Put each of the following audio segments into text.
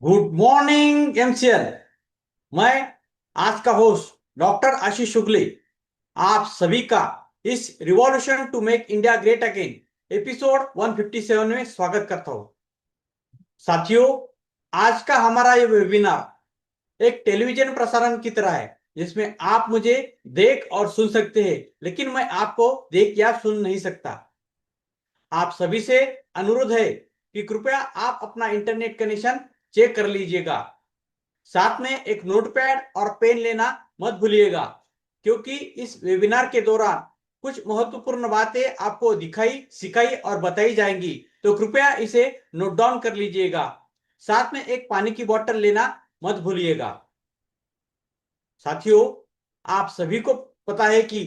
Good morning MCL. मैं आज का होस्ट डॉक्टर आशीष शुक्ले आप सभी का इस revolution to make India great again episode 157 में स्वागत करता हूं। साथियों, आज का हमारा ये वेबिनार एक टेलीविजन प्रसारण की तरह है जिसमें आप मुझे देख और सुन सकते हैं, लेकिन मैं आपको देख या सुन नहीं सकता। आप सभी से अनुरोध है कि कृपया आप अपना इंटरनेट कनेक्शन चेक कर लीजिएगा। साथ में एक नोटपैड और पेन लेना मत भूलिएगा, क्योंकि इस वेबिनार के दौरान कुछ महत्वपूर्ण बातें आपको दिखाई सिखाई और बताई जाएंगी, तो कृपया इसे नोट डाउन कर लीजिएगा। साथ में एक पानी की बोतल लेना मत भूलिएगा। साथियों, आप सभी को पता है कि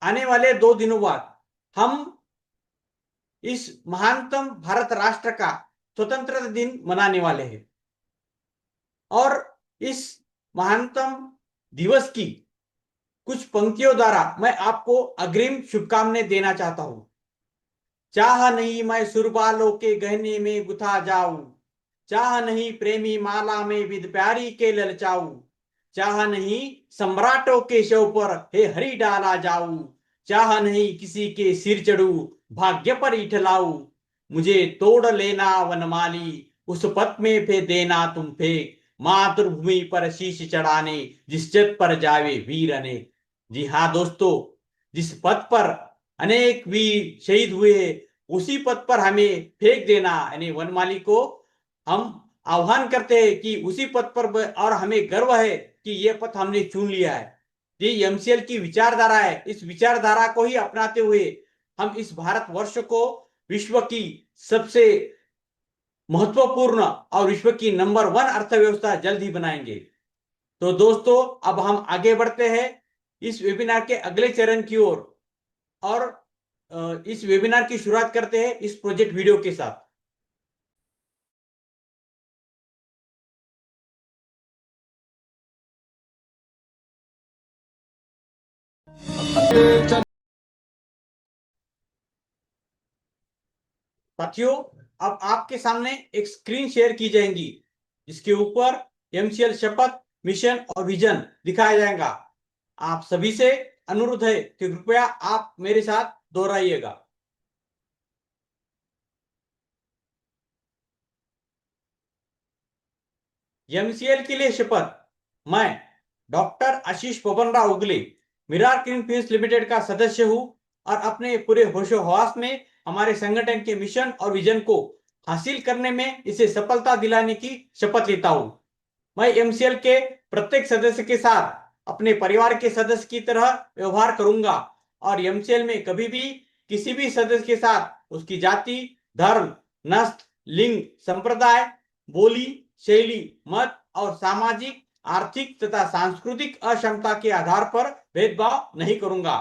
आने वाले 2 दिनों बाद हम इस महानतम भारत राष्ट्र का स्वतंत्रता दिन मनाने वाले हैं। और इस महानतम दिवस की कुछ पंक्तियों द्वारा मैं आपको अग्रिम शुभकामनाएं देना चाहता हूं। चाह नहीं मैं सुरबालों के गहने में गुथा जाऊं, चाह नहीं प्रेमी माला में विद प्यारी के ललचाऊं, चाह नहीं सम्राटों के शव पर हे हरि डाला जाऊं, चाह नहीं किसी के सिर चढ़ू भाग्य पर इठलाऊं, मुझे तोड़ लेना वनमाली उस पथ में फे देना तुम फेंक, मातृभूमि पर शीश चढ़ाने जिस जत पर जावे वीर अनेक। जी हाँ दोस्तों, जिस पथ पर अनेक वीर शहीद हुए, उसी पथ पर हमें फेंक देना, यानी वनमाली को हम आह्वान करते हैं कि उसी पथ पर और हमें गर्व है कि यह पथ हमने चुन लिया है। ये एमसीएल की विचारधारा है। इस विचारधारा को ही अपनाते हुए हम इस भारतवर्ष को विश्व की सबसे महत्वपूर्ण और विश्व की नंबर 1 अर्थव्यवस्था जल्द ही बनाएंगे। तो दोस्तों, अब हम आगे बढ़ते हैं इस वेबिनार के अगले चरण की ओर। और इस वेबिनार की शुरुआत करते हैं इस प्रोजेक्ट वीडियो के साथ। साथियों, अब आपके सामने एक स्क्रीन शेयर की जाएगी जिसके ऊपर एमसीएल शपथ, मिशन और विजन दिखाया जाएगा। आप सभी से अनुरोध है कि कृपया आप मेरे साथ दोहराइएगा। एमसीएल के लिए शपथ। मैं डॉक्टर आशीष पवन राव उगले मिरार क्लीन फिल्म्स लिमिटेड का सदस्य हूं और अपने पूरे होशो हवास में हमारे संगठन के मिशन और विजन को हासिल करने में इसे सफलता दिलाने की शपथ लेता हूं। मैं एमसीएल के प्रत्येक सदस्य के साथ अपने परिवार के सदस्य की तरह व्यवहार करूंगा और एमसीएल में कभी भी किसी भी सदस्य के साथ उसकी जाति, धर्म, नस्ल, लिंग, संप्रदाय, बोली, शैली, मत और सामाजिक, आर्थिक तथा सांस्कृतिक अक्षमता के आधार पर भेदभाव नहीं करूंगा।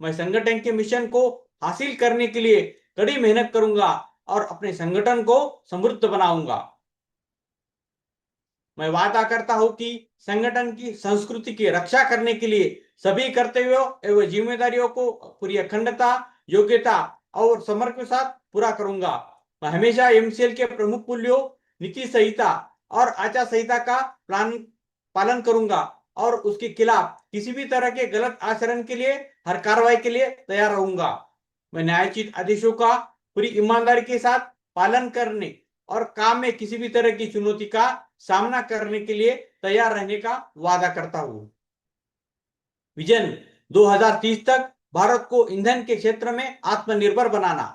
मैं संगठन के मिशन को हासिल करने के लिए कड़ी मेहनत करूंगा और अपने संगठन को समृद्ध बनाऊंगा। मैं वादा करता हूं कि संगठन की संस्कृति की रक्षा करने के लिए सभी कर्तव्यों एवं जिम्मेदारियों को पूरी अखंडता, योग्यता और समर्पण के साथ पूरा करूंगा। मैं हमेशा एमसीएल के प्रमुख मूल्यों, नीति संहिता और आचार संहिता का पालन करूंगा और उसके खिलाफ किसी भी तरह के गलत आचरण के लिए हर कार्रवाई के लिए तैयार रहूंगा। मैं न्यायोचित आदेशों का पूरी ईमानदारी के साथ पालन करने और काम में किसी भी तरह की चुनौती का सामना करने के लिए तैयार रहने का वादा करता हूं। विजन 2030 तक भारत को ईंधन के क्षेत्र में आत्मनिर्भर बनाना।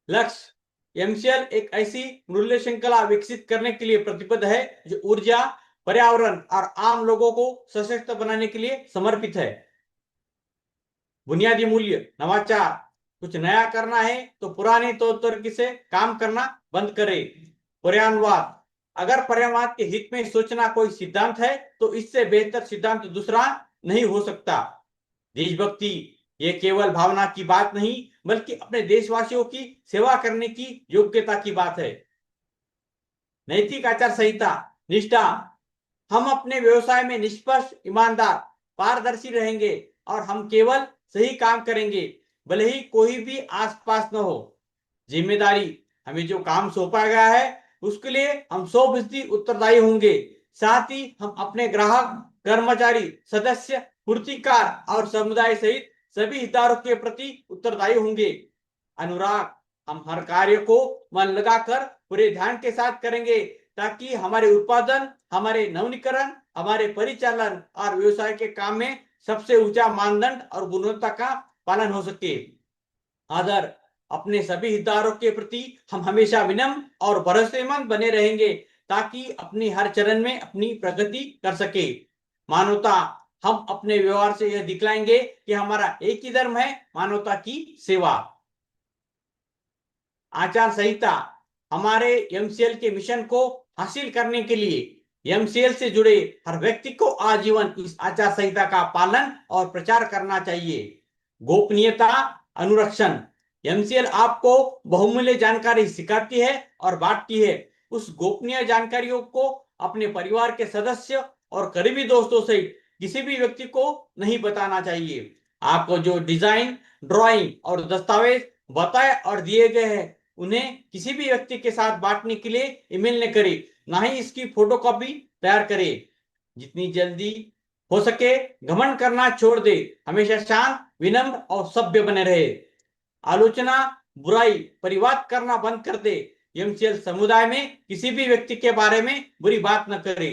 लक्ष्य, एमसीएल एक ऐसी मूल्य श्रृंखला विकसित करने के लिए प्रतिबद्ध है जो ऊर्जा, पर्यावरण और आम लोगों को सशक्त बनाने के लिए समर्पित है। बुनियादी मूल्य, नवाचार, कुछ नया करना है तो पुराने तौर तरीके से काम करना बंद करें। पर्यावरणवाद, अगर पर्यावरण के हित में सोचना कोई सिद्धांत है तो इससे बेहतर सिद्धांत दूसरा नहीं हो सकता। देशभक्ति, ये केवल भावना की बात नहीं बल्कि अपने देशवासियों की सेवा करने की योग्यता की बात है। नैतिक आचार संहिता, निष्ठा, हम अपने व्यवसाय में निष्पक्ष, ईमानदार, पारदर्शी रहेंगे और हम केवल सही काम करेंगे, भले ही कोई भी आसपास न हो। जिम्मेदारी, हमें जो काम सौंपा गया है उसके लिए हम 100% उत्तरदायी होंगे। साथ ही हम अपने ग्राहक, कर्मचारी, सदस्य, पूर्तिकार और समुदाय सहित सभी हितधारकों के प्रति उत्तरदायी होंगे। अनुराग, हम हर कार्य को मन लगाकर पूरे ध्यान के साथ करेंगे ताकि हमारे उत्पादन, हमारे नवीनीकरण, हमारे परिचालन और व्यवसाय के काम में सबसे ऊंचा मानदंड और गुणवत्ता का पालन हो सके। आदर, अपने सभी हितधारकों के प्रति हम हमेशा विनम्र और भरोसेमंद बने रहेंगे ताकि अपनी हर चरण में अपनी प्रगति कर सके। मानवता, हम अपने व्यवहार से यह दिखलाएंगे कि हमारा एक ही धर्म है, मानवता की सेवा। आचार संहिता, हमारे एमसीएल के मिशन को हासिल करने के लिए एमसीएल से जुड़े हर व्यक्ति को आजीवन इस आचार संहिता का पालन और प्रचार करना चाहिए। गोपनीयता अनुरक्षण, एमसीएल आपको बहुमूल्य जानकारी सिखाती है और बांटती है। उस गोपनीय जानकारियों को अपने परिवार के सदस्य और करीबी दोस्तों सहित किसी भी व्यक्ति को नहीं बताना चाहिए। आपको जो डिजाइन, ड्राइंग और दस्तावेज बताए और दिए गए हैं उन्हें किसी भी व्यक्ति के साथ बांटने के लिए ईमेल न करें, ना ही इसकी फोटोकॉपी तैयार करें। जितनी जल्दी हो सके घमंड करना छोड़ दे, हमेशा शांत, विनम्र और सभ्य बने रहे। आलोचना, बुराई, परिवाद करना बंद कर दे। एमसीएल समुदाय में किसी भी व्यक्ति के बारे में बुरी बात न करे।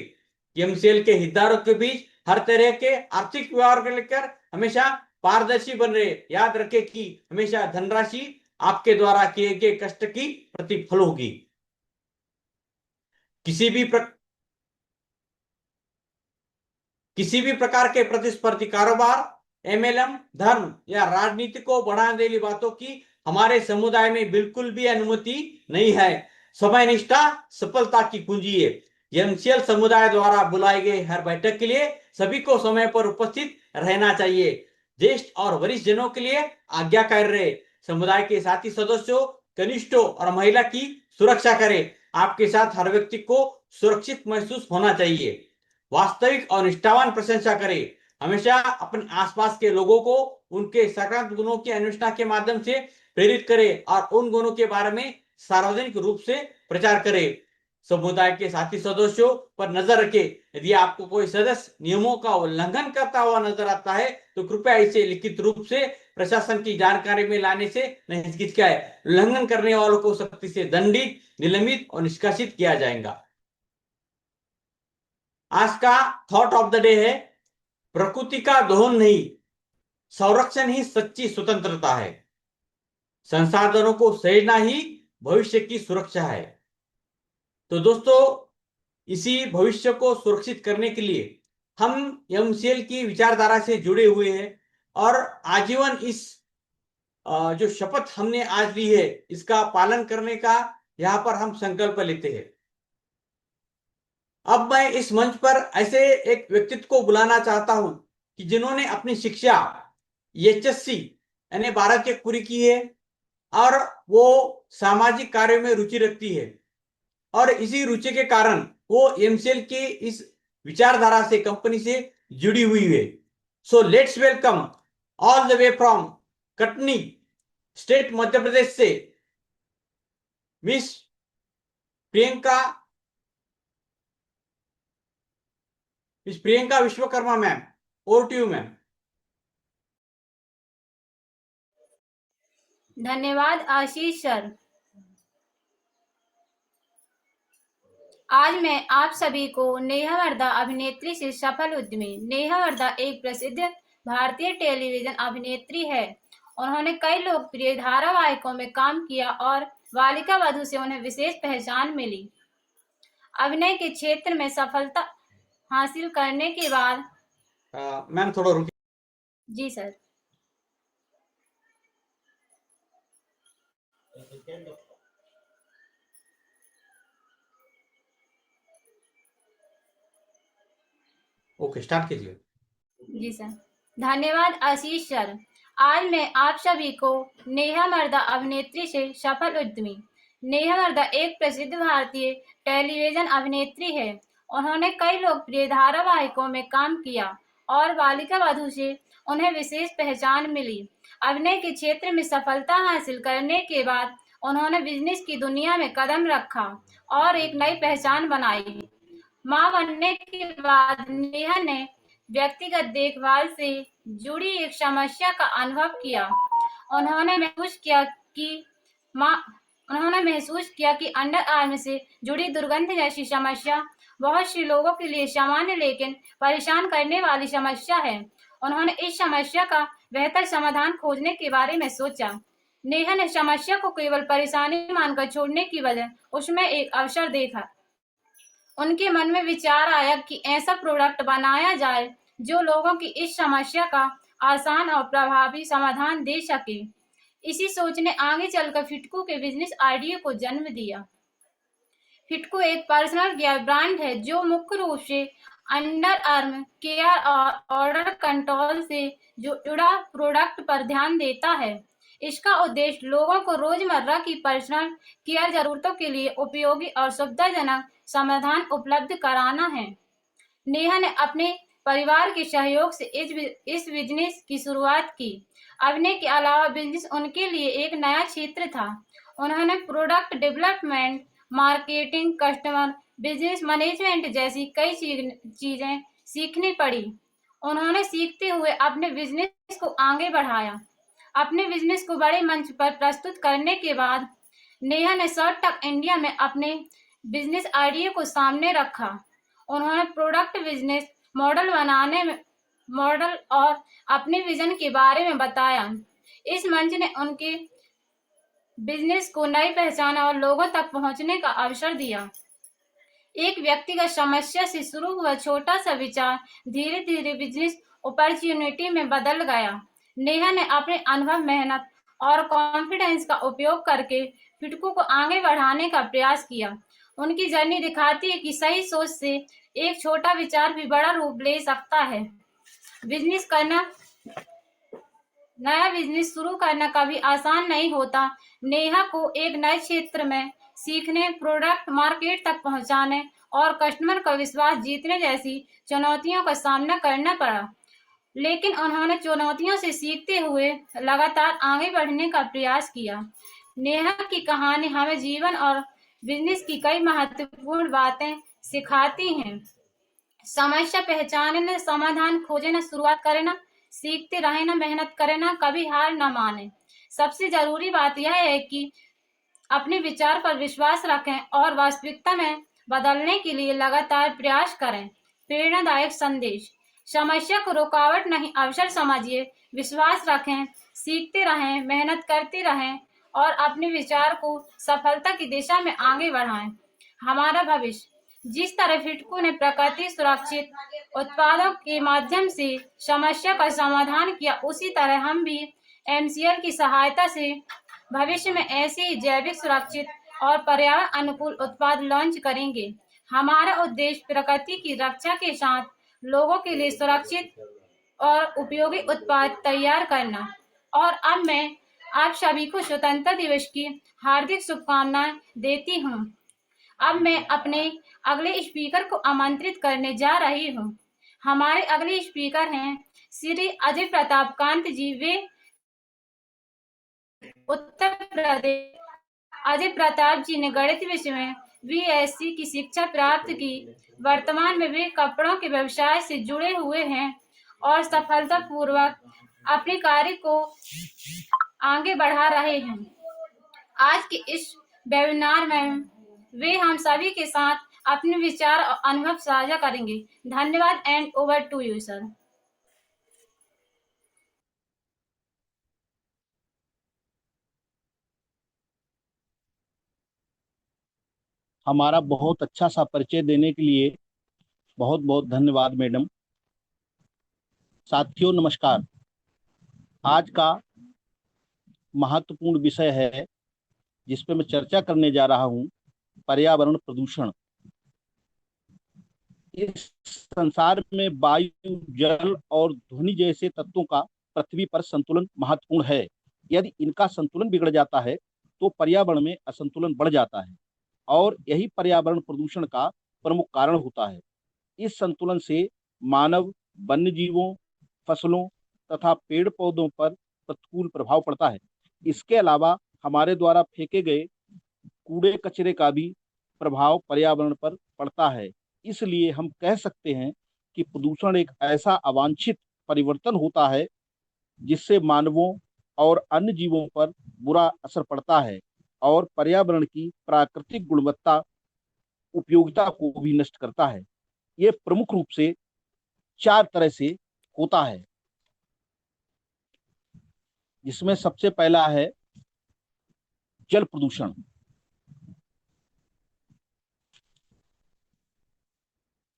एमसीएल के हितधारकों के बीच हर तरह के आर्थिक व्यवहार को लेकर हमेशा पारदर्शी बन रहे। याद रखें कि हमेशा धनराशि आपके द्वारा किए गए कष्ट की प्रतिफल होगी। किसी भी प्रकार के प्रतिस्पर्धी कारोबार, एमएलएम, धर्म या राजनीति को बढ़ाने वाली बातों की हमारे समुदाय में बिल्कुल भी अनुमति नहीं है। समय निष्ठा सफलता की कुंजी है। एमसीएल समुदाय द्वारा बुलाए गए हर बैठक के लिए सभी को समय पर उपस्थित रहना चाहिए। ज्येष्ठ और वरिष्ठ जनों के लिए आज्ञाकारी रहे। समुदाय के साथी सदस्यों, कनिष्ठों और महिला की सुरक्षा करें। आपके साथ हर व्यक्ति को सुरक्षित महसूस होना चाहिए। वास्तविक और निष्ठावान प्रशंसा करें। हमेशा अपने आसपास के लोगों को उनके सकारात्मक गुणों की अन्वेषणा के माध्यम से प्रेरित करें और उन गुणों के बारे में सार्वजनिक रूप से प्रचार करें। समुदाय के साथी सदस्यों पर नजर रखें। यदि आपको कोई सदस्य नियमों का उल्लंघन करता हुआ नजर आता है तो कृपया इसे लिखित रूप से प्रशासन की जानकारी में लाने से नहीं हिचकिचाएं। उल्लंघन करने वालों को सख्ती से दंडित, निलंबित और निष्कासित किया जाएगा। आज का थॉट ऑफ द डे है, प्रकृति का दोहन नहीं, संरक्षण ही सच्ची स्वतंत्रता है। संसाधनों को सहेजना ही भविष्य की सुरक्षा है। तो दोस्तों, इसी भविष्य को सुरक्षित करने के लिए हम एमसीएल की विचारधारा से जुड़े हुए हैं और आजीवन इस जो शपथ हमने आज ली है इसका पालन करने का यहाँ पर हम संकल्प लेते हैं। अब मैं इस मंच पर ऐसे एक व्यक्तित्व को बुलाना चाहता हूं कि जिन्होंने अपनी शिक्षा एचएससी यानी 12 की पूरी की है और वो सामाजिक कार्यों में रुचि रखती है और इसी रुचि के कारण वो एमसीएल की इस विचारधारा से, कंपनी से जुड़ी हुई है। So let's welcome all the way from Katni state Madhya Pradesh से miss Priyanka Vishwakarma ma'am. Over to you ma'am. धन्यवाद आशीष सर। आज मैं आप सभी को नेहा वर्दा अभिनेत्री से सफल उद्यमी। नेहा वर्दा एक प्रसिद्ध भारतीय टेलीविजन अभिनेत्री है। उन्होंने कई लोकप्रिय धारावाहिकों में काम किया और बालिका वधू से उन्हें विशेष पहचान मिली। अभिनय के क्षेत्र में सफलता हासिल करने के बाद मैम थोड़ा रुकिए। जी सर। ओके, स्टार्ट कीजिए। जी सर। धन्यवाद आशीष सर। आज मैं आप सभी को नेहा वर्दा अभिनेत्री से सफल उद्यमी। नेहा वर्दा एक प्रसिद्ध भारतीय टेलीविजन अभिनेत्री है। उन्होंने कई लोकप्रिय धारावाहिकों में काम किया और बालिका वधू से उन्हें विशेष पहचान मिली। अभिनय के क्षेत्र में सफलता हासिल करने के बाद उन्होंने बिजनेस की दुनिया में कदम रखा और एक नई पहचान बनाई। मां बनने के बाद नेहा ने व्यक्तिगत देखभाल से जुड़ी एक समस्या का अनुभव किया। उन्होंने महसूस किया कि मां उन्होंने महसूस किया कि अंडर आर्म से जुड़ी दुर्गंध जैसी समस्या बहुत से लोगों के लिए सामान्य लेकिन परेशान करने वाली समस्या है। उन्होंने इस समस्या का बेहतर समाधान खोजने के बारे में सोचा। नेहा ने समस्या को केवल परेशानी मानकर छोड़ने की बजाय उसमें एक अवसर देखा। उनके मन में विचार आया कि ऐसा प्रोडक्ट बनाया जाए जो लोगों की इस समस्या का आसान और प्रभावी समाधान दे सके। इसी सोच ने आगे चलकर फिटको के बिजनेस आइडिया को जन्म दिया। फिटको एक पर्सनल केयर ब्रांड है जो मुख्य रूप से अंडर आर्म केयर और ऑर्डर कंट्रोल से जुड़ा प्रोडक्ट पर ध्यान देता है। इसका उद्देश्य लोगों को रोजमर्रा की पर्सनल केयर जरूरतों के लिए उपयोगी और सुविधाजनक समाधान उपलब्ध कराना है। नेहा ने अपने परिवार के सहयोग से इस बिजनेस की शुरुआत की। अभिनय के अलावा बिजनेस उनके लिए एक नया क्षेत्र था। उन्होंने product development, marketing, customer business management जैसी कई चीजें सीखनी पड़ी। उन्होंने सीखते हुए अपने बिजनेस को आगे बढ़ाया। अपने बिजनेस को बड़े मंच पर प्रस्तुत करने के बाद नेहा ने शॉर्ट टक इंडिया में अपने बिजनेस आइडिया को सामने रखा। उन्होंने प्रोडक्ट बिजनेस मॉडल और अपने विजन के बारे में बताया। इस मंच ने उनके बिजनेस को नई पहचान और लोगों तक पहुंचने का अवसर दिया। एक व्यक्तिगत समस्या से शुरू हुआ छोटा सा विचार धीरे धीरे बिजनेस अपॉर्चुनिटी में बदल गया। नेहा ने अपने अनुभव, मेहनत और कॉन्फिडेंस का उपयोग करके फिटको को आगे बढ़ाने का प्रयास किया। उनकी जर्नी दिखाती है कि सही सोच से एक छोटा विचार भी बड़ा रूप ले सकता है। नया बिजनेस शुरू करना कभी आसान नहीं होता। नेहा को एक नए क्षेत्र में सीखने, प्रोडक्ट मार्केट तक पहुंचाने और कस्टमर का विश्वास जीतने जैसी चुनौतियों का सामना करना पड़ा, लेकिन उन्होंने चुनौतियों से सीखते हुए लगातार आगे बढ़ने का प्रयास किया। नेहा की कहानी हमें जीवन और बिजनेस की कई महत्वपूर्ण बातें सिखाती हैं। समस्या पहचानना, समाधान खोजना, शुरुआत करना, सीखते रहना, मेहनत करना, कभी हार न माने। सबसे जरूरी बात यह है कि अपने विचार पर विश्वास रखें और वास्तविकता में बदलने के लिए लगातार प्रयास करें। प्रेरणादायक संदेश: समस्या को रुकावट नहीं, अवसर समझिए, विश्वास रखें, सीखते रहें, मेहनत करते रहें और अपने विचार को सफलता की दिशा में आगे बढ़ाएं। हमारा भविष्य: जिस तरह फिटको ने प्रकृति सुरक्षित उत्पादों के माध्यम से समस्या का समाधान किया, उसी तरह हम भी एमसीएल की सहायता से भविष्य में ऐसे ही जैविक, सुरक्षित और पर्यावरण अनुकूल उत्पाद लॉन्च करेंगे। हमारा उद्देश्य प्रकृति की रक्षा के साथ लोगों के लिए सुरक्षित और उपयोगी उत्पाद तैयार करना। और अब मैं आप सभी को स्वतंत्रता दिवस की हार्दिक शुभकामनाएं देती हूँ। अब मैं अपने अगले स्पीकर को आमंत्रित करने जा रही हूँ। हमारे अगले स्पीकर हैं श्री अजय प्रताप कांत जी। वे उत्तर प्रदेश। अजय प्रताप जी ने गणित विषय में बीएससी की शिक्षा प्राप्त की। वर्तमान में वे कपड़ों के व्यवसाय से जुड़े हुए हैं और सफलतापूर्वक अपने कार्य को आगे बढ़ा रहे हैं। आज के इस वेबिनार में वे हम सभी के साथ अपने विचार और अनुभव साझा करेंगे। धन्यवाद and over to you sir. हमारा बहुत अच्छा सा परिचय देने के लिए बहुत बहुत धन्यवाद मैडम। साथियों नमस्कार। आज का महत्वपूर्ण विषय है जिस पे मैं चर्चा करने जा रहा हूँ, पर्यावरण प्रदूषण। इस संसार में वायु, जल और ध्वनि जैसे तत्वों का पृथ्वी पर संतुलन महत्वपूर्ण है। यदि इनका संतुलन बिगड़ जाता है तो पर्यावरण में असंतुलन बढ़ जाता है और यही पर्यावरण प्रदूषण का प्रमुख कारण होता है। इस संतुलन से मानव, वन्य जीवों, फसलों तथा पेड़ पौधों पर प्रतिकूल प्रभाव पड़ता है। इसके अलावा हमारे द्वारा फेंके गए कूड़े कचरे का भी प्रभाव पर्यावरण पर पड़ता है। इसलिए हम कह सकते हैं कि प्रदूषण एक ऐसा अवांछित परिवर्तन होता है जिससे मानवों और अन्य जीवों पर बुरा असर पड़ता है और पर्यावरण की प्राकृतिक गुणवत्ता उपयोगिता को भी नष्ट करता है। ये प्रमुख रूप से 4 तरह से होता है, जिसमें सबसे पहला है जल प्रदूषण।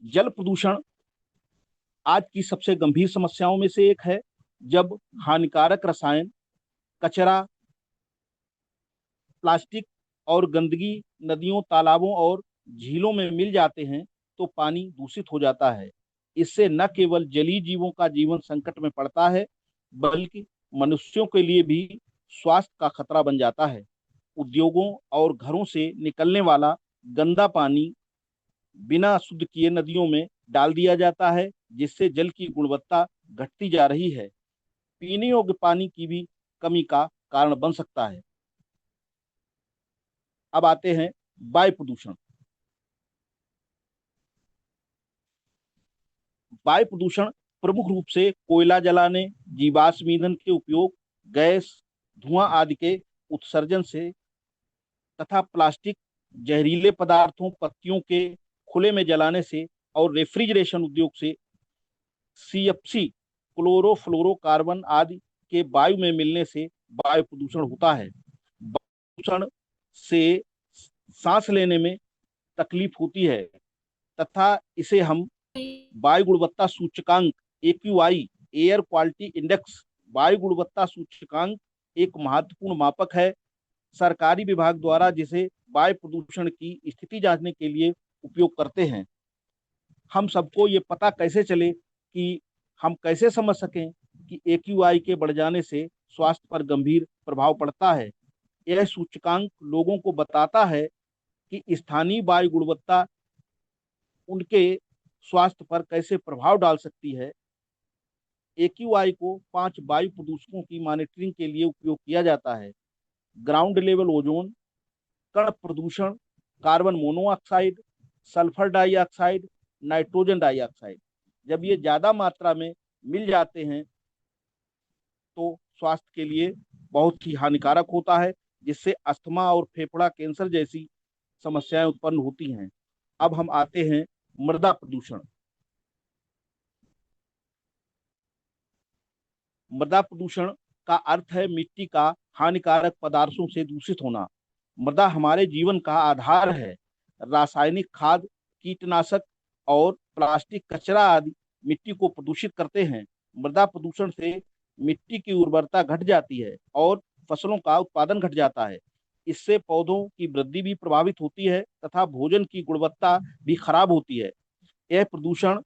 जल प्रदूषण आज की सबसे गंभीर समस्याओं में से एक है। जब हानिकारक रसायन, कचरा, प्लास्टिक और गंदगी नदियों, तालाबों और झीलों में मिल जाते हैं तो पानी दूषित हो जाता है। इससे न केवल जलीय जीवों का जीवन संकट में पड़ता है, बल्कि मनुष्यों के लिए भी स्वास्थ्य का खतरा बन जाता है। उद्योगों और घरों से निकलने वाला गंदा पानी बिना शुद्ध किए नदियों में डाल दिया जाता है, जिससे जल की गुणवत्ता घटती जा रही है। पीने योग्य पानी की भी कमी का कारण बन सकता है। अब आते हैं वायु प्रदूषण। वायु प्रदूषण प्रमुख रूप से कोयला जलाने, जीवाश्म ईंधन के उपयोग, गैस, धुआं आदि के उत्सर्जन से तथा प्लास्टिक, जहरीले पदार्थों, पत्तियों के खुले में जलाने से और रेफ्रिजरेशन उद्योग से सीएफसी, क्लोरोफ्लोरोकार्बन आदि के वायु में मिलने से वायु प्रदूषण होता है। वायु प्रदूषण से सांस लेने में तकलीफ होती है तथा इसे हम वायु गुणवत्ता सूचकांक AQI, एयर क्वालिटी इंडेक्स, वायु गुणवत्ता सूचकांक एक महत्वपूर्ण मापक है सरकारी विभाग द्वारा, जिसे वायु प्रदूषण की स्थिति जांचने के लिए उपयोग करते हैं। हम सबको ये पता कैसे चले कि हम कैसे समझ सकें कि AQI के बढ़ जाने से स्वास्थ्य पर गंभीर प्रभाव पड़ता है। यह सूचकांक लोगों को बताता है कि स्थानीय वायु गुणवत्ता उनके स्वास्थ्य पर कैसे प्रभाव डाल सकती है। AQI को 5 वायु प्रदूषकों की मॉनिटरिंग के लिए उपयोग किया जाता है। ग्राउंड लेवल ओजोन, कण प्रदूषण, carbon monoxide, sulphur dioxide, nitrogen dioxide. जब ये ज्यादा मात्रा में मिल जाते हैं तो स्वास्थ्य के लिए बहुत ही हानिकारक होता है, जिससे अस्थमा और फेफड़ा कैंसर जैसी समस्याएं उत्पन्न होती हैं। अब हम आते हैं मृदा प्रदूषण। मृदा प्रदूषण का अर्थ है मिट्टी का हानिकारक पदार्थों से दूषित होना। मृदा हमारे जीवन का आधार है। रासायनिक खाद, कीटनाशक और प्लास्टिक कचरा आदि मिट्टी को प्रदूषित करते हैं। मृदा प्रदूषण से मिट्टी की उर्वरता घट जाती है और फसलों का उत्पादन घट जाता है। इससे पौधों की वृद्धि भी प्रभावित होती है तथा भोजन की गुणवत्ता भी खराब होती है। यह प्रदूषण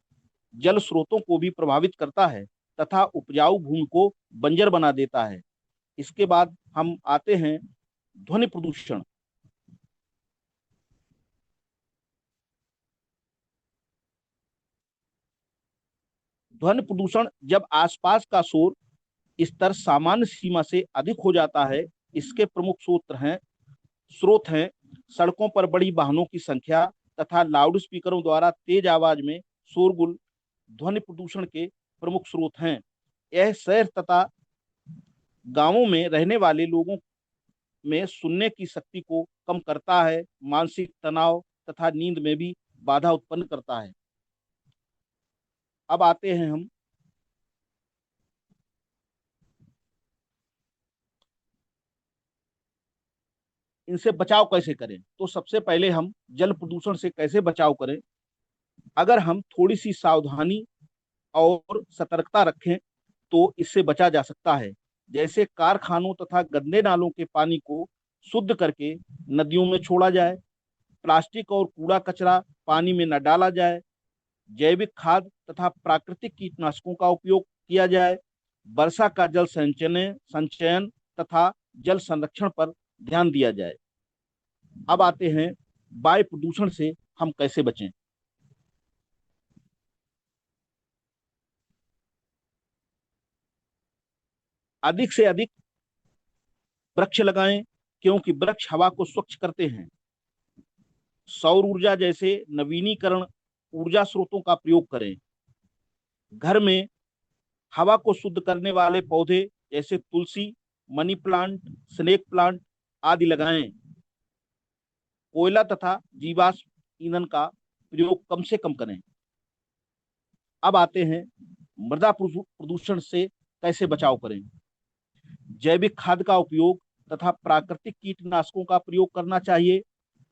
जल स्रोतों को भी प्रभावित करता है तथा उपजाऊ भूमि को बंजर बना देता है। इसके बाद हम आते हैं ध्वनि प्रदूषण। ध्वनि प्रदूषण जब आसपास का शोर स्तर सामान्य सीमा से अधिक हो जाता है। इसके प्रमुख स्रोत हैं सड़कों पर बड़ी वाहनों की संख्या तथा लाउड स्पीकरों द्वारा तेज आवाज में शोरगुल ध्वनि प्रदूषण के प्रमुख स्रोत हैं। यह शहर तथा गांवों में रहने वाले लोगों में सुनने की शक्ति को कम करता है, मानसिक तनाव तथा नींद में भी बाधा उत्पन्न करता है। अब आते हैं हम इनसे बचाव कैसे करें। तो सबसे पहले हम जल प्रदूषण से कैसे बचाव करें। अगर हम थोड़ी सी सावधानी और सतर्कता रखें तो इससे बचा जा सकता है। जैसे कारखानों तथा गंदे नालों के पानी को शुद्ध करके नदियों में छोड़ा जाए, प्लास्टिक और कूड़ा कचरा पानी में न डाला जाए, जैविक खाद तथा प्राकृतिक कीटनाशकों का उपयोग किया जाए, वर्षा का जल संचयन तथा जल संरक्षण पर ध्यान दिया जाए। अब आते हैं वायु प्रदूषण से हम कैसे बचें। अधिक से अधिक वृक्ष लगाएं, क्योंकि वृक्ष हवा को स्वच्छ करते हैं। सौर ऊर्जा जैसे नवीनीकरण ऊर्जा स्रोतों का प्रयोग करें। घर में हवा को शुद्ध करने वाले पौधे जैसे तुलसी, मनी प्लांट, स्नेक प्लांट आदि लगाएं। कोयला तथा जीवाश्म ईंधन का प्रयोग कम से कम करें। अब आते हैं मृदा प्रदूषण से कैसे बचाव करें। जैविक खाद का उपयोग तथा प्राकृतिक कीटनाशकों का प्रयोग करना चाहिए।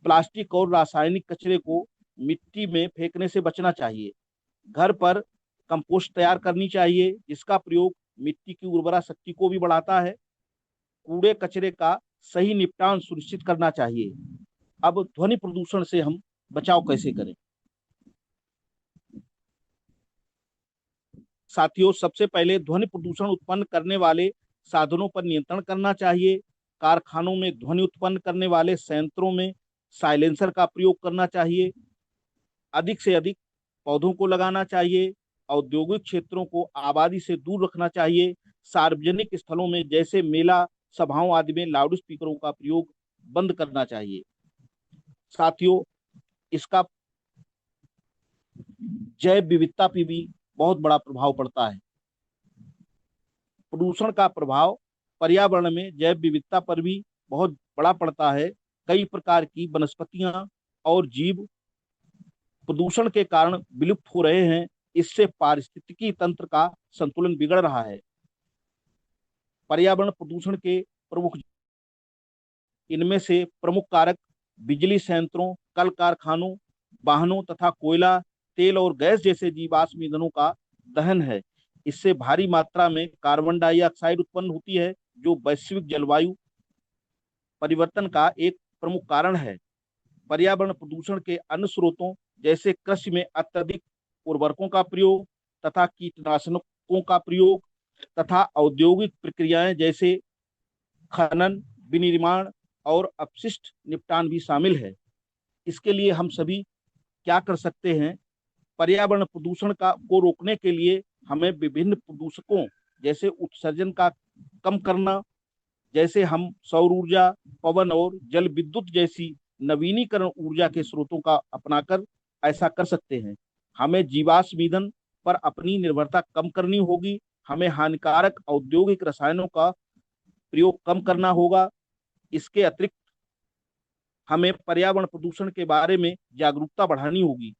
प्लास्टिक और रासायनिक कचरे को मिट्टी में फेंकने से बचना चाहिए। घर पर कंपोस्ट तैयार करनी चाहिए, जिसका प्रयोग मिट्टी की उर्वरा शक्ति को भी बढ़ाता है। कूड़े कचरे का सही निपटान सुनिश्चित करना चाहिए। अब ध्वनि प्रदूषण से हम बचाव कैसे करें। साथियों, सबसे पहले ध्वनि प्रदूषण उत्पन्न करने वाले साधनों पर नियंत्रण करना चाहिए। कारखानों में ध्वनि उत्पन्न करने वाले संयंत्रों में साइलेंसर का प्रयोग करना चाहिए। अधिक से अधिक पौधों को लगाना चाहिए। औद्योगिक क्षेत्रों को आबादी से दूर रखना चाहिए। सार्वजनिक स्थलों में जैसे मेला, सभाओं आदि में लाउड स्पीकरों का प्रयोग बंद करना चाहिए। साथियों, इसका जैव विविधता पर भी बहुत बड़ा प्रभाव पड़ता है। प्रदूषण का प्रभाव पर्यावरण में जैव विविधता पर भी बहुत बड़ा पड़ता है। कई प्रकार की वनस्पतियां और जीव प्रदूषण के कारण विलुप्त हो रहे हैं। इससे पारिस्थितिकी तंत्र का संतुलन बिगड़ रहा है। पर्यावरण प्रदूषण के प्रमुख इनमें से प्रमुख कारक बिजली संयंत्रों, कल कारखानों, वाहनों तथा कोयला, तेल और गैस जैसे जीवाश्म ईंधनों का दहन है। इससे भारी मात्रा में कार्बन डाइऑक्साइड उत्पन्न होती है, जो वैश्विक जलवायु परिवर्तन का एक प्रमुख कारण है। पर्यावरण प्रदूषण के अन्य स्रोतों जैसे कृषि में अत्यधिक उर्वरकों का प्रयोग तथा कीटनाशकों का प्रयोग तथा औद्योगिक प्रक्रियाएं जैसे खनन, विनिर्माण और अपशिष्ट निपटान भी शामिल है। इसके लिए हम सभी क्या कर सकते हैं। पर्यावरण प्रदूषण को रोकने के लिए हमें विभिन्न प्रदूषकों जैसे उत्सर्जन का कम करना, जैसे हम सौर ऊर्जा, पवन और जल विद्युत जैसी नवीनीकरण ऊर्जा के स्रोतों का अपनाकर ऐसा कर सकते हैं। हमें जीवाश्म ईंधन पर अपनी निर्भरता कम करनी होगी। हमें हानिकारक औद्योगिक रसायनों का प्रयोग कम करना होगा। इसके अतिरिक्त हमें पर्यावरण प्रदूषण के बारे में जागरूकता बढ़ानी होगी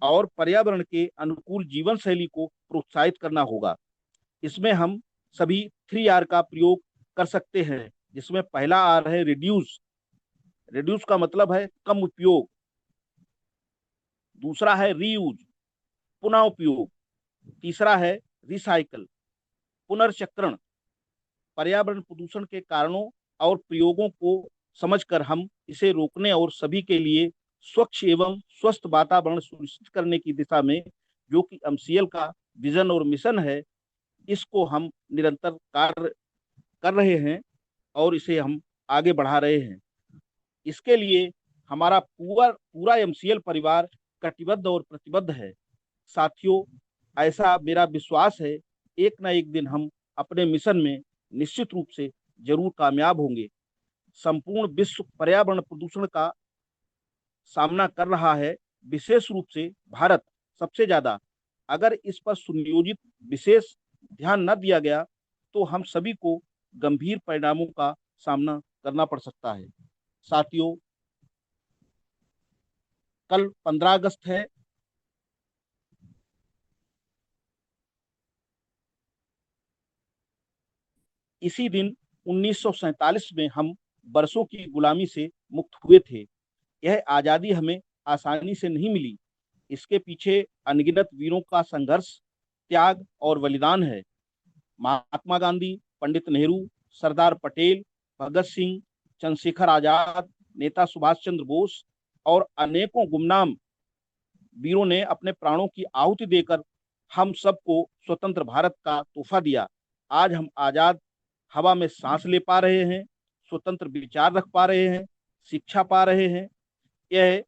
और पर्यावरण के अनुकूल जीवन शैली को प्रोत्साहित करना होगा। इसमें हम सभी 3R का प्रयोग कर सकते हैं, जिसमें पहला R है रिड्यूस। रिड्यूस का मतलब है कम उपयोग। दूसरा है रीयूज, पुनः उपयोग। तीसरा है रिसाइकल, पुनर्चक्रण। पर्यावरण प्रदूषण के कारणों और प्रयोगों को समझकर हम इसे रोकने और सभी के लिए स्वच्छ एवं स्वस्थ वातावरण सुनिश्चित करने की दिशा में, जो कि MCL का विजन और मिशन है, इसको हम निरंतर कार्य कर रहे हैं और इसे हम आगे बढ़ा रहे हैं। इसके लिए हमारा पूरा MCL परिवार कटिबद्ध और प्रतिबद्ध है। साथियों, ऐसा मेरा विश्वास है, एक न एक दिन हम अपने मिशन में निश्चित रूप से जरूर कामयाब होंगे। संपूर्ण विश्व पर्यावरण प्रदूषण का सामना कर रहा है, विशेष रूप से भारत सबसे ज्यादा। अगर इस पर सुनियोजित विशेष ध्यान न दिया गया तो हम सभी को गंभीर परिणामों का सामना करना पड़ सकता है। साथियों, कल 15 अगस्त है। इसी दिन 1947 में हम बरसों की गुलामी से मुक्त हुए थे। यह आजादी हमें आसानी से नहीं मिली। इसके पीछे अनगिनत वीरों का संघर्ष, त्याग और बलिदान है। महात्मा गांधी, पंडित नेहरू, सरदार पटेल, भगत सिंह, चंद्रशेखर आजाद, नेता सुभाष चंद्र बोस और अनेकों गुमनाम वीरों ने अपने प्राणों की आहुति देकर हम सबको स्वतंत्र भारत का तोहफा दिया। आज हम आजाद हवा में सांस ले पा रहे हैं, स्वतंत्र विचार रख पा रहे हैं, शिक्षा पा रहे हैं। यह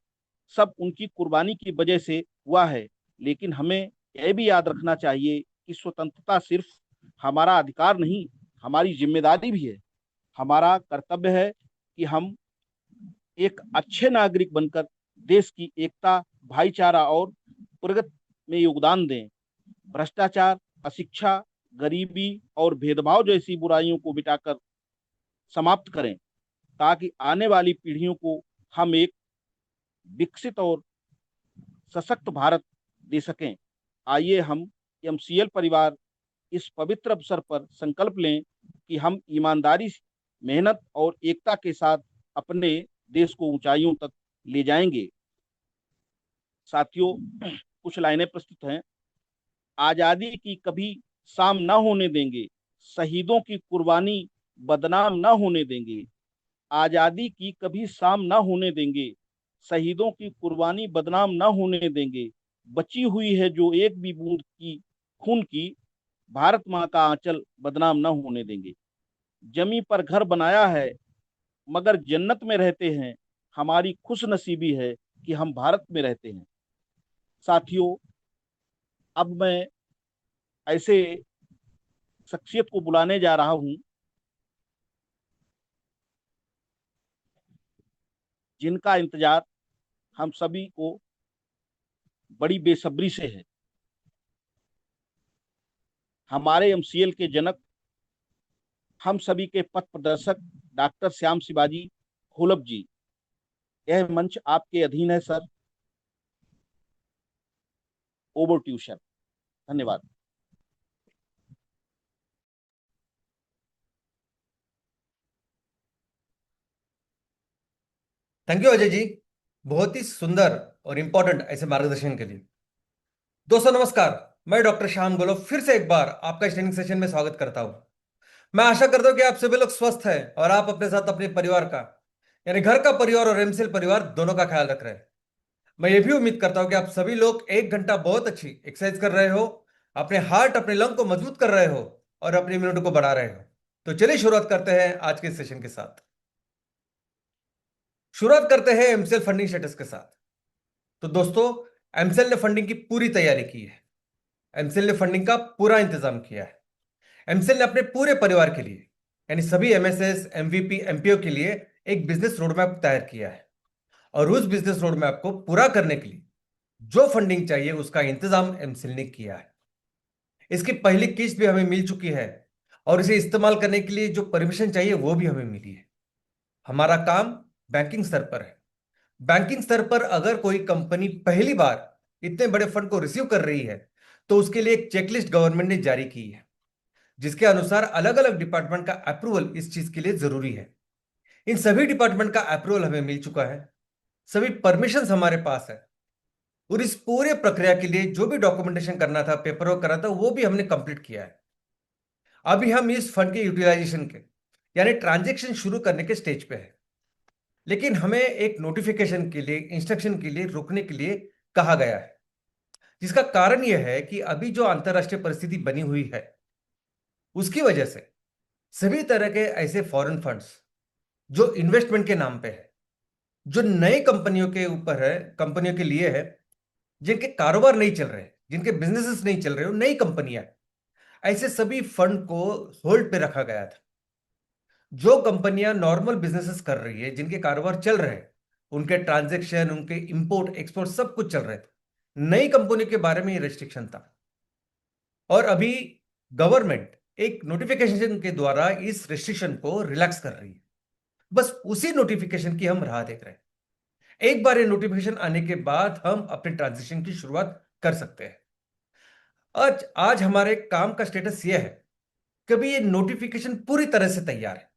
सब उनकी कुर्बानी की वजह से हुआ है। लेकिन हमें यह भी याद रखना चाहिए कि स्वतंत्रता सिर्फ हमारा अधिकार नहीं, हमारी जिम्मेदारी भी है। हमारा कर्तव्य है कि हम एक अच्छे नागरिक बनकर देश की एकता, भाईचारा और प्रगति में योगदान दें। भ्रष्टाचार, अशिक्षा, गरीबी और भेदभाव जैसी बुराइयों को मिटाकर समाप्त करें, ताकि आने वाली पीढ़ियों को हम एक विकसित और सशक्त भारत दे सकें। आइए हम एमसीएल परिवार इस पवित्र अवसर पर संकल्प लें कि हम ईमानदारी, मेहनत और एकता के साथ अपने देश को ऊंचाइयों तक ले जाएंगे। साथियों, कुछ लाइनें प्रस्तुत हैं। आजादी की कभी शाम न होने देंगे, शहीदों की कुर्बानी बदनाम न होने देंगे। आजादी की कभी शाम न होने देंगे, शहीदों की कुर्बानी बदनाम न होने देंगे। बची हुई है जो एक भी बूंद की खून की, भारत माँ का आंचल बदनाम न होने देंगे। जमी पर घर बनाया है मगर जन्नत में रहते हैं, हमारी खुश नसीबी है कि हम भारत में रहते हैं। साथियों, अब मैं ऐसे शख्सियत को बुलाने जा रहा हूं जिनका इंतजार हम सभी को बड़ी बेसब्री से है। हमारे एमसीएल के जनक, हम सभी के पथ प्रदर्शक डॉक्टर श्याम शिवाजी होलप जी, यह मंच आपके अधीन है sir. Over to you sir. धन्यवाद। थैंक यू अजय जी, बहुत ही सुंदर और इंपॉर्टेंट ऐसे मार्गदर्शन के लिए। दोस्तों नमस्कार, मैं डॉक्टर श्याम गोलप फिर से एक बार आपका इस ट्रेनिंग सेशन में स्वागत करता हूं। मैं आशा करता हूं कि आप सभी लोग स्वस्थ हैं और आप अपने साथ अपने परिवार का, यानी घर का परिवार और एमसीएल परिवार दोनों का ख्याल रख रहे हैं। मैं ये भी उम्मीद करता हूं कि आप सभी लोग 1 घंटा बहुत अच्छी एक्सरसाइज कर रहे हो, अपने हार्ट, अपने लंग को मजबूत कर रहे हो और अपनी इम्यूनिटी को बढ़ा रहे हो। तो चलिए शुरुआत करते हैं आज के सेशन के साथ। शुरुआत करते हैं एमसीएल फंडिंग स्टेटस के साथ। तो दोस्तों, एमसीएल ने फंडिंग की पूरी तैयारी की है। एमसीएल ने फंडिंग का पूरा इंतजाम किया है। एमसीएल ने अपने पूरे परिवार के लिए, यानी सभी एमएसएस, एमवीपी, एमपीओ के लिए एक बिजनेस रोडमैप तैयार किया है। और उस बिजनेस रोडमैप को पूरा करने के लिए जो फंडिंग चाहिए उसका इंतजाम एमसीएल ने किया है। इसकी पहली किस्त भी हमें मिल चुकी है और इसे इस्तेमाल करने के लिए जो परमिशन चाहिए वो भी हमें मिली है। हमारा काम बैंकिंग स्तर पर है। बैंकिंग स्तर पर अगर कोई कंपनी पहली बार इतने बड़े फंड को रिसीव कर रही है तो उसके लिए एक चेकलिस्ट गवर्नमेंट ने जारी की है, जिसके अनुसार अलग अलग डिपार्टमेंट का अप्रूवल इस चीज के लिए जरूरी है। इन सभी डिपार्टमेंट का अप्रूवल हमें मिल चुका है, सभी परमिशन हमारे पास है और इस पूरे प्रक्रिया के लिए जो भी डॉक्यूमेंटेशन करना था, पेपर वर्क करना था, वो भी हमने कंप्लीट किया है। अभी हम इस फंड के यूटिलाइजेशन के, यानी ट्रांजेक्शन शुरू करने के स्टेज पे है। लेकिन हमें एक नोटिफिकेशन के लिए, इंस्ट्रक्शन के लिए रुकने के लिए कहा गया है, जिसका कारण यह है कि अभी जो अंतरराष्ट्रीय परिस्थिति बनी हुई है उसकी वजह से सभी तरह के ऐसे फॉरेन फंड्स जो इन्वेस्टमेंट के नाम पे है, जो नई कंपनियों के ऊपर है, कंपनियों के लिए है, जिनके कारोबार नहीं चल रहे, जिनके बिजनेसेस नहीं चल रहे, वो नई कंपनियां, ऐसे सभी फंड को होल्ड पे रखा गया था। जो कंपनियां नॉर्मल बिजनेसेस कर रही है, जिनके कारोबार चल रहे हैं, उनके ट्रांजैक्शन, उनके इंपोर्ट एक्सपोर्ट सब कुछ चल रहे थे। नई कंपनी के बारे में ये रेस्ट्रिक्शन था और अभी गवर्नमेंट एक नोटिफिकेशन के द्वारा इस रेस्ट्रिक्शन को रिलैक्स कर रही है। बस उसी नोटिफिकेशन की हम राह देख रहे हैं। एक बार ये नोटिफिकेशन आने के बाद हम अपने ट्रांजेक्शन की शुरुआत कर सकते हैं। आज हमारे काम का स्टेटस यह है कि अभी ये नोटिफिकेशन पूरी तरह से तैयार है,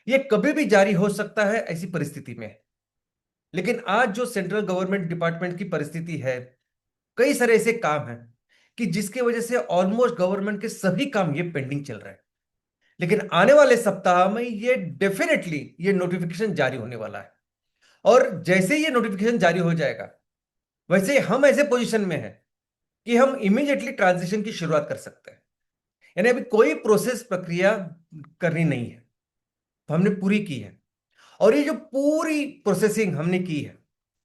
ये कभी भी जारी हो सकता है ऐसी परिस्थिति में। लेकिन आज जो सेंट्रल गवर्नमेंट डिपार्टमेंट की परिस्थिति है, कई सारे ऐसे काम हैं कि जिसकी वजह से ऑलमोस्ट गवर्नमेंट के सभी काम ये पेंडिंग चल रहे हैं। लेकिन आने वाले सप्ताह में ये डेफिनेटली ये नोटिफिकेशन जारी होने वाला है और जैसे ये नोटिफिकेशन जारी हो जाएगा वैसे हम ऐसे पोजीशन में हैं कि हम इमीडिएटली ट्रांजिशन की शुरुआत कर सकते हैं। यानी अभी कोई प्रोसेस, प्रक्रिया करनी नहीं है, तो हमने पूरी की है। और ये जो पूरी प्रोसेसिंग हमने की है,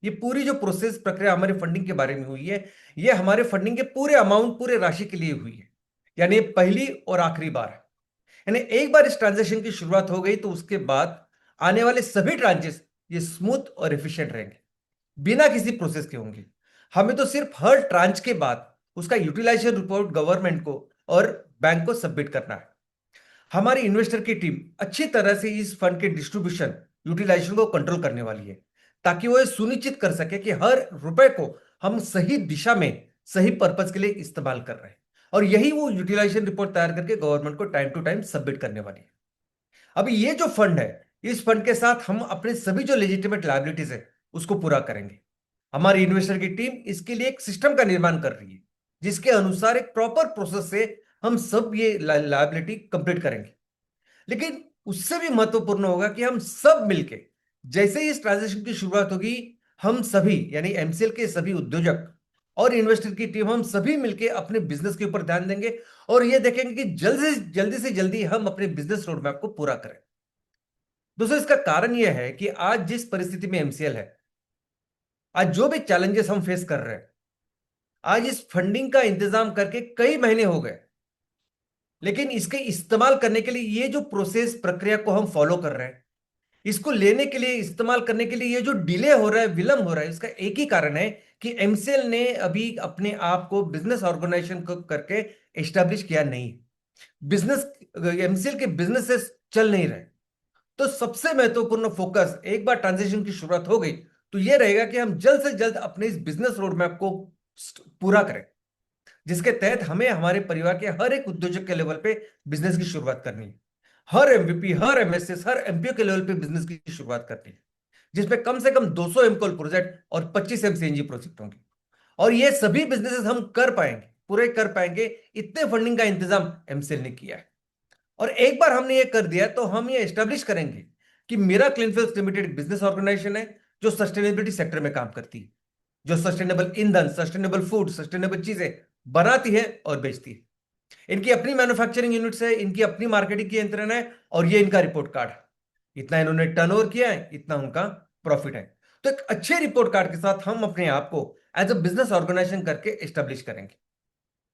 ये पूरी जो प्रोसेस प्रक्रिया हमारे फंडिंग के बारे में हुई है, ये हमारे फंडिंग के पूरे अमाउंट, पूरे राशि के लिए हुई है। यानी ये पहली और आखिरी बार है। यानी एक बार इस ट्रांजैक्शन की शुरुआत हो गई तो उसके बाद आने वाले सभी ट्रांचेस ये स्मूथ और एफिशिएंट रहेंगे, बिना किसी प्रोसेस के होंगे। हमें तो सिर्फ हर ट्रांच के बाद उसका यूटिलाइजेशन रिपोर्ट गवर्नमेंट को और बैंक को सबमिट करना है। हमारी इन्वेस्टर की टीम अच्छी तरह से इस फंड के डिस्ट्रीब्यूशन यूटिलाइजेशन को कंट्रोल करने वाली है, ताकि वो ये सुनिश्चित कर सके कि हर रुपए को हम सही दिशा में सही पर्पज के लिए इस्तेमाल कर रहे हैं। और यही वो यूटिलाइजेशन रिपोर्ट तैयार करके गवर्नमेंट को टाइम टू टाइम सबमिट करने वाली है। अभी ये जो फंड है, इस फंड के साथ हम अपने सभी जो लेजिटिमेट लायबिलिटीज है उसको पूरा करेंगे। हमारी इन्वेस्टर की टीम इसके लिए एक सिस्टम का निर्माण कर रही है, जिसके अनुसार एक प्रॉपर प्रोसेस से हम सब ये लायबिलिटी कंप्लीट करेंगे। लेकिन उससे भी महत्वपूर्ण होगा कि हम सब मिलके, जैसे ही इस ट्रांजेक्शन की शुरुआत होगी, हम सभी यानी एमसीएल के सभी उद्योजक और इन्वेस्टर की टीम, हम सभी मिलके अपने बिजनेस के ऊपर ध्यान देंगे और ये देखेंगे कि जल्दी से जल्दी हम अपने बिजनेस रोडमैप को पूरा करें। दोस्तों, इसका कारण यह है कि आज जिस परिस्थिति में एमसीएल है, आज जो भी चैलेंजेस हम फेस कर रहे हैं, आज इस फंडिंग का इंतजाम करके कई महीने हो गए, लेकिन इसके इस्तेमाल करने के लिए ये जो प्रोसेस प्रक्रिया को हम फॉलो कर रहे हैं, इसको लेने के लिए, इस्तेमाल करने के लिए ये जो डिले हो रहा है, विलंब हो रहा है, इसका एक ही कारण है कि एमसीएल ने अभी अपने आप को बिजनेस ऑर्गेनाइजेशन को करके एस्टेब्लिश किया नहीं। बिजनेस एमसीएल के बिजनेसेस चल नहीं रहे। तो सबसे महत्वपूर्ण फोकस, एक बार ट्रांजेक्शन की शुरुआत हो गई तो यह रहेगा कि हम जल्द से जल्द अपने इस बिजनेस रोडमैप को पूरा करें, जिसके तहत हमें हमारे परिवार के हर एक उद्योजक के लेवल पे बिजनेस की शुरुआत करनी है। हर एमवीपी, हर एमएसएस, हर एमपीओ के लेवल पे बिजनेस की शुरुआत करनी है, जिसमें कम से कम 200 एमकॉल प्रोजेक्ट और 25 एमसीएनजी प्रोजेक्ट होंगे। और ये सभी बिजनेसेस हम कर पाएंगे, पूरे कर पाएंगे, इतने फंडिंग का इंतजाम एमसीएल ने किया है। और एक बार हमने ये कर दिया तो हम ये एस्टेब्लिश करेंगे कि मेरा क्लीनफील्ड्स लिमिटेड एक बिजनेस ऑर्गेनाइजेशन है जो सस्टेनेबिलिटी सेक्टर में काम करती है, जो सस्टेनेबल ईंधन, सस्टेनेबल फूड, सस्टेनेबल चीजें बनाती है और बेचती है। इनकी अपनी मैन्युफैक्चरिंग यूनिट्स है, इनकी अपनी मार्केटिंग की यंत्रणा है और ये इनका रिपोर्ट कार्ड है। इतना इन्होंने टर्नओवर किया है, इतना उनका प्रॉफिट है। तो एक अच्छे रिपोर्ट कार्ड के साथ हम अपने आप को एज अ बिजनेस ऑर्गेनाइजेशन करके एस्टेब्लिश करेंगे।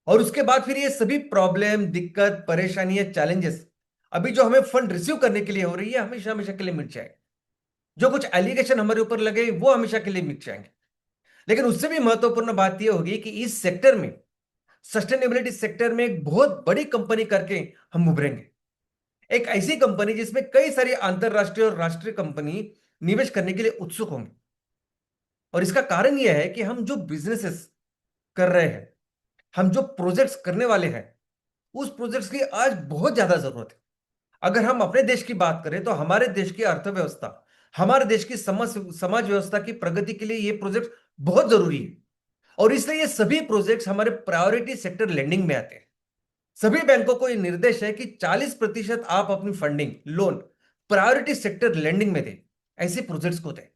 और उसके बाद फिर ये सभी प्रॉब्लम, दिक्कत, परेशानियां, चैलेंजेस अभी जो हमें फंड रिसीव करने के लिए हो रही है, हमेशा हमेशा के लिए मिट जाएगी। जो कुछ एलिगेशन हमारे ऊपर लगे वो हमेशा के लिए मिट जाएंगे। लेकिन उससे भी महत्वपूर्ण बात यह होगी कि इस सेक्टर में, सस्टेनेबिलिटी सेक्टर में एक बहुत बड़ी कंपनी करके हम उभरेंगे। एक ऐसी कंपनी जिसमें कई सारी अंतरराष्ट्रीय और राष्ट्रीय कंपनी निवेश करने के लिए उत्सुक होंगे। और इसका कारण यह है कि हम जो बिजनेसेस कर रहे हैं, हम जो प्रोजेक्ट्स करने वाले हैं, उस प्रोजेक्ट्स की आज बहुत ज्यादा जरूरत है। अगर हम अपने देश की बात करें तो हमारे देश की अर्थव्यवस्था, हमारे देश की समाज व्यवस्था की प्रगति के लिए ये प्रोजेक्ट बहुत जरूरी है। और इसलिए ये सभी प्रोजेक्ट्स हमारे प्रायोरिटी सेक्टर लेंडिंग में आते हैं। सभी बैंकों को ये निर्देश है कि 40% आप अपनी funding, loan priority sector lending में दें, ऐसे प्रोजेक्ट्स को दें।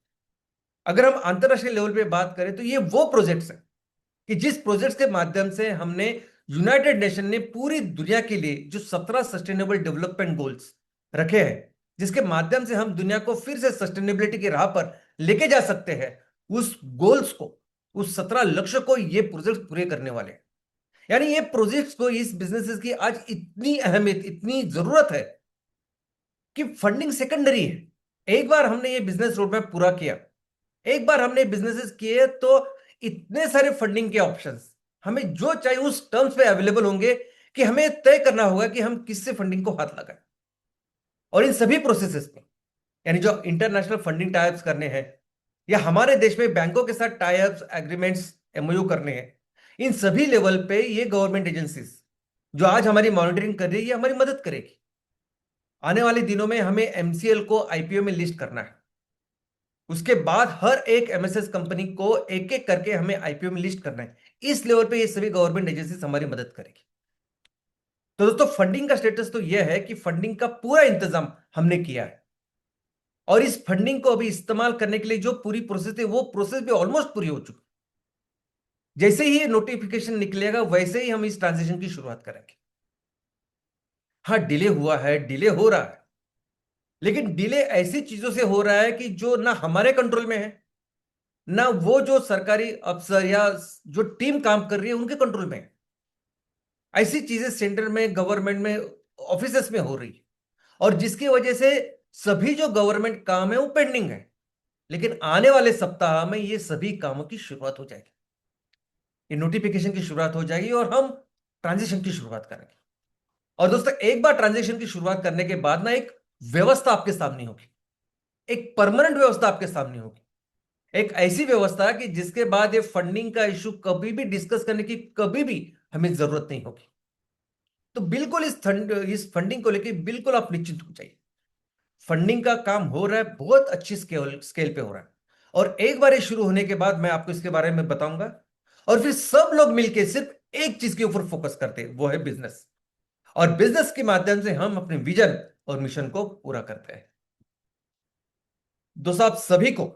अगर हम अंतरराष्ट्रीय लेवल पे बात करें तो ये वो प्रोजेक्ट्स हैं कि जिस प्रोजेक्ट्स के माध्यम से हमने, यूनाइटेड नेशन ने पूरी दुनिया के लिए जो 17 सस्टेनेबल डेवलपमेंट गोल्स रखे हैं, जिसके माध्यम से हम दुनिया को फिर से सस्टेनेबिलिटी की राह पर लेके जा सकते हैं, उस गोल्स को, उस 17 लक्ष्य को ये प्रोजेक्ट पूरे करने वाले हैं। यानी ये प्रोजेक्ट्स को, इस बिजनेसेस की आज इतनी अहमियत, इतनी जरूरत है कि फंडिंग सेकेंडरी है। एक बार हमने ये बिजनेस रोडमैप पूरा किया, एक बार हमने बिजनेसेस किए, तो इतने सारे फंडिंग के ऑप्शंस हमें जो चाहिए उस टर्म्स पे अवेलेबल होंगे कि हमें तय करना होगा कि हम किससे फंडिंग को हाथ लगाएं। और इन सभी प्रोसेसेस में, यानी जो इंटरनेशनल फंडिंग टाइप्स करने हैं या हमारे देश में बैंकों के साथ टाइप्स, एग्रीमेंट्स, एमओयू करने हैं, इन सभी लेवल पे ये गवर्नमेंट एजेंसीज जो आज हमारी मॉनिटरिंग कर रही है, ये हमारी मदद करेगी। आने वाले दिनों में हमें एमसीएल को आईपीओ में लिस्ट करना है। उसके बाद हर एक एमएसएस कंपनी को एक एक करके हमें आईपीओ में लिस्ट करना है। इस लेवल पे ये सभी गवर्नमेंट एजेंसीज हमारी मदद करेगी। तो दोस्तों, फंडिंग का स्टेटस तो यह है कि फंडिंग का पूरा इंतजाम हमने किया है और इस फंडिंग को अभी इस्तेमाल करने के लिए जो पूरी प्रोसेस थी, वो प्रोसेस भी ऑलमोस्ट पूरी हो चुकी। जैसे ही ये नोटिफिकेशन निकलेगा वैसे ही हम इस ट्रांजेक्शन की शुरुआत करेंगे। हाँ, डिले हुआ है, डिले हो रहा है, लेकिन डिले ऐसी चीजों से हो रहा है कि जो ना हमारे कंट्रोल में है, ना वो जो सरकारी अफसर या जो टीम काम कर रही है उनके कंट्रोल में है। ऐसी चीजें सेंटर में, गवर्नमेंट में, ऑफिसेस में हो रही है और जिसकी वजह से सभी जो गवर्नमेंट काम है वो पेंडिंग है, लेकिन आने वाले सप्ताह में ये सभी कामों की शुरुआत हो जाएगी, ये नोटिफिकेशन की शुरुआत हो जाएगी और हम ट्रांजिशन की शुरुआत करेंगे। और दोस्तों, एक बार ट्रांजिशन की शुरुआत करने के बाद ना एक व्यवस्था आपके सामने होगी, एक परमानेंट व्यवस्था आपके सामने होगी, एक ऐसी व्यवस्था कि जिसके बाद ये फंडिंग का इशू कभी भी डिस्कस करने की कभी भी हमें जरूरत नहीं होगी। तो बिल्कुल इस फंडिंग को लेकर बिल्कुल आप निश्चिंत हो जाइए। फंडिंग का काम हो रहा है, बहुत अच्छी स्केल पे हो रहा है, और एक बार ये शुरू होने के बाद मैं आपको इसके बारे में बताऊंगा, और फिर सब लोग मिलकर सिर्फ एक चीज के ऊपर फोकस करते हैं, वो है बिजनेस। और बिजनेस के माध्यम से हम अपने विजन और मिशन को पूरा करते हैं। दोस्तों, आप सभी को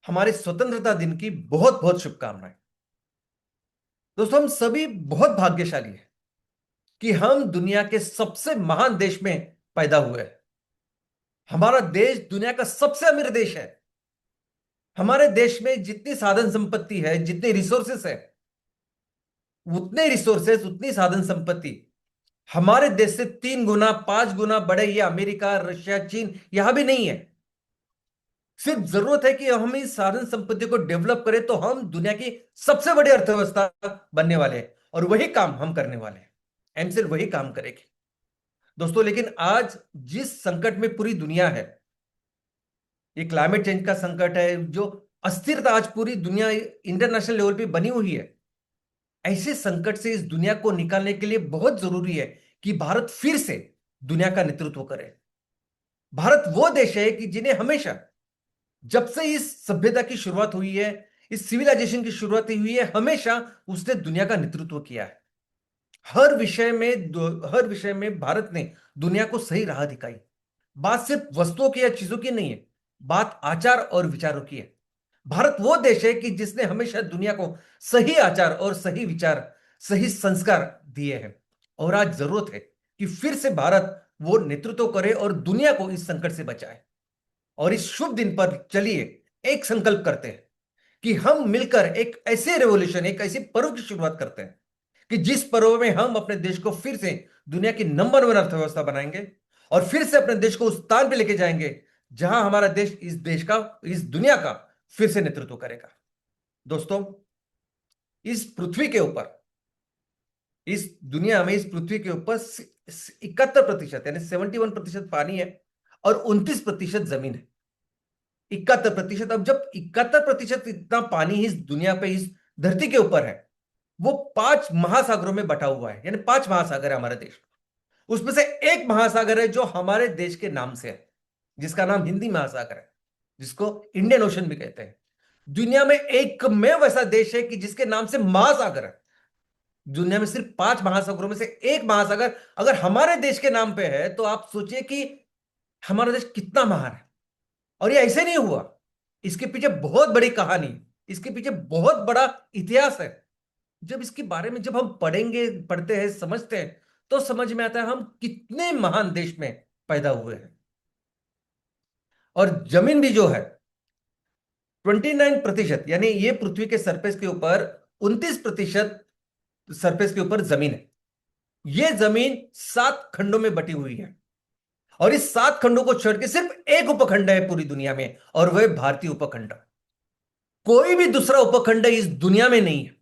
हमारे स्वतंत्रता दिन की बहुत बहुत शुभकामनाएं। दोस्तों, हम सभी बहुत भाग्यशाली हैं कि हम दुनिया के सबसे महान देश में पैदा हुए हैं। हमारा देश दुनिया का सबसे अमीर देश है। हमारे देश में जितनी साधन संपत्ति है, जितने रिसोर्सेस है, उतने रिसोर्सेस, उतनी साधन संपत्ति हमारे देश से 3 गुना 5 गुना बड़े ये अमेरिका, रशिया, चीन यहां भी नहीं है। सिर्फ जरूरत है कि हम इस साधन संपत्ति को डेवलप करें तो हम दुनिया की सबसे बड़ी अर्थव्यवस्था बनने वाले हैं, और वही काम हम करने वाले हैं। एमसेल वही काम करेगी दोस्तों। लेकिन आज जिस संकट में पूरी दुनिया है, ये क्लाइमेट चेंज का संकट है, जो अस्थिरता आज पूरी दुनिया इंटरनेशनल लेवल पे बनी हुई है, ऐसे संकट से इस दुनिया को निकालने के लिए बहुत जरूरी है कि भारत फिर से दुनिया का नेतृत्व करे। भारत वो देश है कि जिन्हें हमेशा, जब से इस सभ्यता की शुरुआत हुई है, इस सिविलाइजेशन की शुरुआत हुई है, हमेशा उसने दुनिया का नेतृत्व किया है। हर विषय में भारत ने दुनिया को सही राह दिखाई। बात सिर्फ वस्तुओं की या चीजों की नहीं है, बात आचार और विचारों की है। भारत वो देश है कि जिसने हमेशा दुनिया को सही आचार और सही विचार, सही संस्कार दिए हैं। और आज जरूरत है कि फिर से भारत वो नेतृत्व करे और दुनिया को इस संकट से बचाए। और इस शुभ दिन पर चलिए एक संकल्प करते हैं कि हम मिलकर एक ऐसे रेवोल्यूशन, एक ऐसी पर्व की शुरुआत करते हैं कि जिस पर्व में हम अपने देश को फिर से दुनिया की नंबर 1 अर्थव्यवस्था बनाएंगे, और फिर से अपने देश को उस स्थान पे लेके जाएंगे जहां हमारा देश इस दुनिया का फिर से नेतृत्व करेगा। दोस्तों, इस पृथ्वी के ऊपर, इस दुनिया में, इस पृथ्वी के ऊपर 71% यानी 71% पानी है और 29% जमीन है। 71%। अब जब 71% इतना पानी इस दुनिया पे, इस धरती के ऊपर है, वो 5 महासागरों में बटा हुआ है, यानी 5 महासागर है हमारे देश। उसमें से एक महासागर है जो हमारे देश के नाम से है, जिसका नाम हिंदी महासागर है, जिसको इंडियन ओशन भी कहते हैं। दुनिया में एकमेव ऐसा देश है कि जिसके नाम से महासागर है। दुनिया में सिर्फ 5 महासागरों में से एक महासागर अगर हमारे देश के नाम पे है, तो आप सोचिए कि हमारा देश कितना महान है। और ये ऐसे नहीं हुआ, इसके पीछे बहुत बड़ी कहानी, इसके पीछे बहुत बड़ा इतिहास है। जब इसके बारे में जब हम पढ़ते हैं, समझते हैं, तो समझ में आता है हम कितने महान देश में पैदा हुए हैं। और जमीन भी जो है 29%, यानी ये पृथ्वी के सरफेस के ऊपर 29% सरफेस के ऊपर जमीन है। ये जमीन 7 खंडों में बटी हुई है, और इस 7 खंडों को छोड़ के सिर्फ एक उपखंड है पूरी दुनिया में, और वह भारतीय उपखंड। कोई भी दूसरा उपखंड इस दुनिया में नहीं है।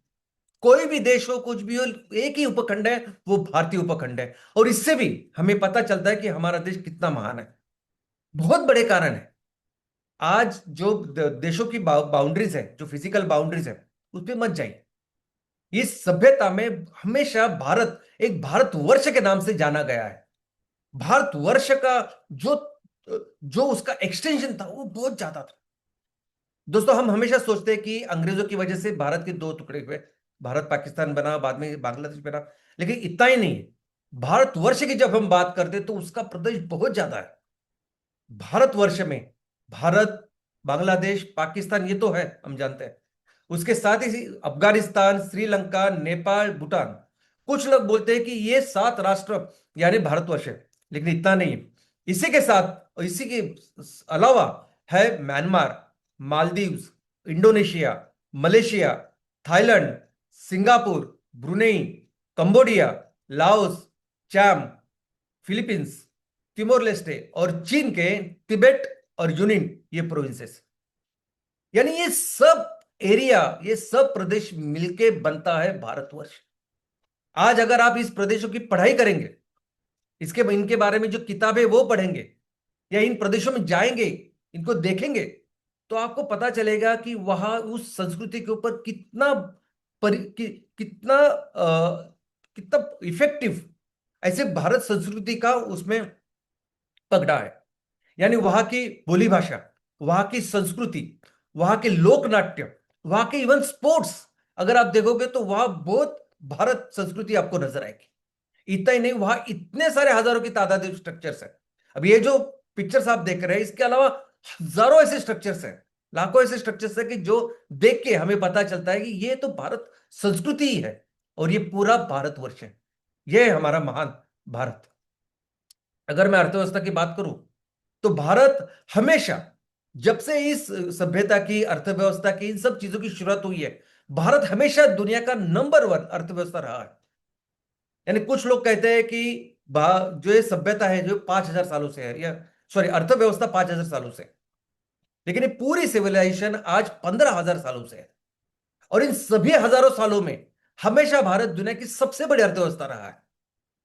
कोई भी देश हो, कुछ भी हो, एक ही उपखंड है, वो भारतीय उपखंड है। और इससे भी हमें पता चलता है कि हमारा देश कितना महान है। बहुत बड़े कारण है। आज जो देशों की बाउंड्रीज है, जो फिजिकल बाउंड्रीज है, उस पर मत जाइए। इस सभ्यता में हमेशा भारत एक भारतवर्ष के नाम से जाना गया है। भारतवर्ष का जो उसका एक्सटेंशन था वो बहुत ज्यादा था। दोस्तों, हम हमेशा सोचते हैं कि अंग्रेजों की वजह से भारत के 2 टुकड़े हुए, भारत पाकिस्तान बना, बाद में बांग्लादेश बना। लेकिन इतना ही नहीं है, भारतवर्ष की जब हम बात करते हैं तो उसका प्रदेश बहुत ज्यादा है। भारतवर्ष में भारत, बांग्लादेश, पाकिस्तान, ये तो है, हम जानते हैं। उसके साथ ही अफगानिस्तान, श्रीलंका, नेपाल, भूटान। कुछ लोग बोलते हैं कि ये 7 राष्ट्र यानी भारतवर्ष है, लेकिन इतना नहीं है। इसी के साथ और इसी के अलावा है Myanmar, Maldives, Indonesia, Malaysia, Thailand, Singapore, Brunei, Cambodia, Laos, charm, Philippines, Timor Leste और चीन के तिबेट और यूनिन, ये प्रोविंसेस, यानी ये सब एरिया, ये सब प्रदेश मिलके बनता है भारतवर्ष। आज अगर आप इस प्रदेशों की पढ़ाई करेंगे, इसके इनके बारे में जो किताबें वो पढ़ेंगे या इन प्रदेशों में जाएंगे, इनको देखेंगे, तो आपको पता चलेगा कि वहां उस संस्कृति के ऊपर कितना कितना इफेक्टिव ऐसे भारत संस्कृति का उसमें पगड़ा है। यानी वहां की बोली भाषा, वहां की संस्कृति, वहां के लोक नाट्य, वहां के इवन स्पोर्ट्स, अगर आप देखोगे तो वहां बहुत भारत संस्कृति आपको नजर आएगी। इतना ही नहीं, वहां इतने सारे हजारों की तादाद में स्ट्रक्चर्स है। अब ये जो पिक्चर्स आप देख रहे हैं, इसके अलावा हजारों ऐसे स्ट्रक्चर्स हैं, लाखों ऐसे स्ट्रक्चर्स हैं कि जो देख के हमें पता चलता है कि ये तो भारत संस्कृति ही है और ये पूरा भारतवर्ष है, ये है हमारा महान भारत। अगर मैं अर्थव्यवस्था की बात करूं तो भारत हमेशा, जब से इस सभ्यता की, अर्थव्यवस्था की, इन सब चीजों की शुरुआत हुई है, भारत हमेशा दुनिया का नंबर 1 अर्थव्यवस्था रहा है। यानी कुछ लोग कहते हैं कि जो ये सभ्यता है जो 5000 सालों से है, या सॉरी अर्थव्यवस्था 5000 सालों से, लेकिन ये पूरी सिविलाइजेशन आज 15000 सालों से है। और इन सभी हजारों सालों में हमेशा भारत दुनिया की सबसे बड़ी अर्थव्यवस्था रहा है।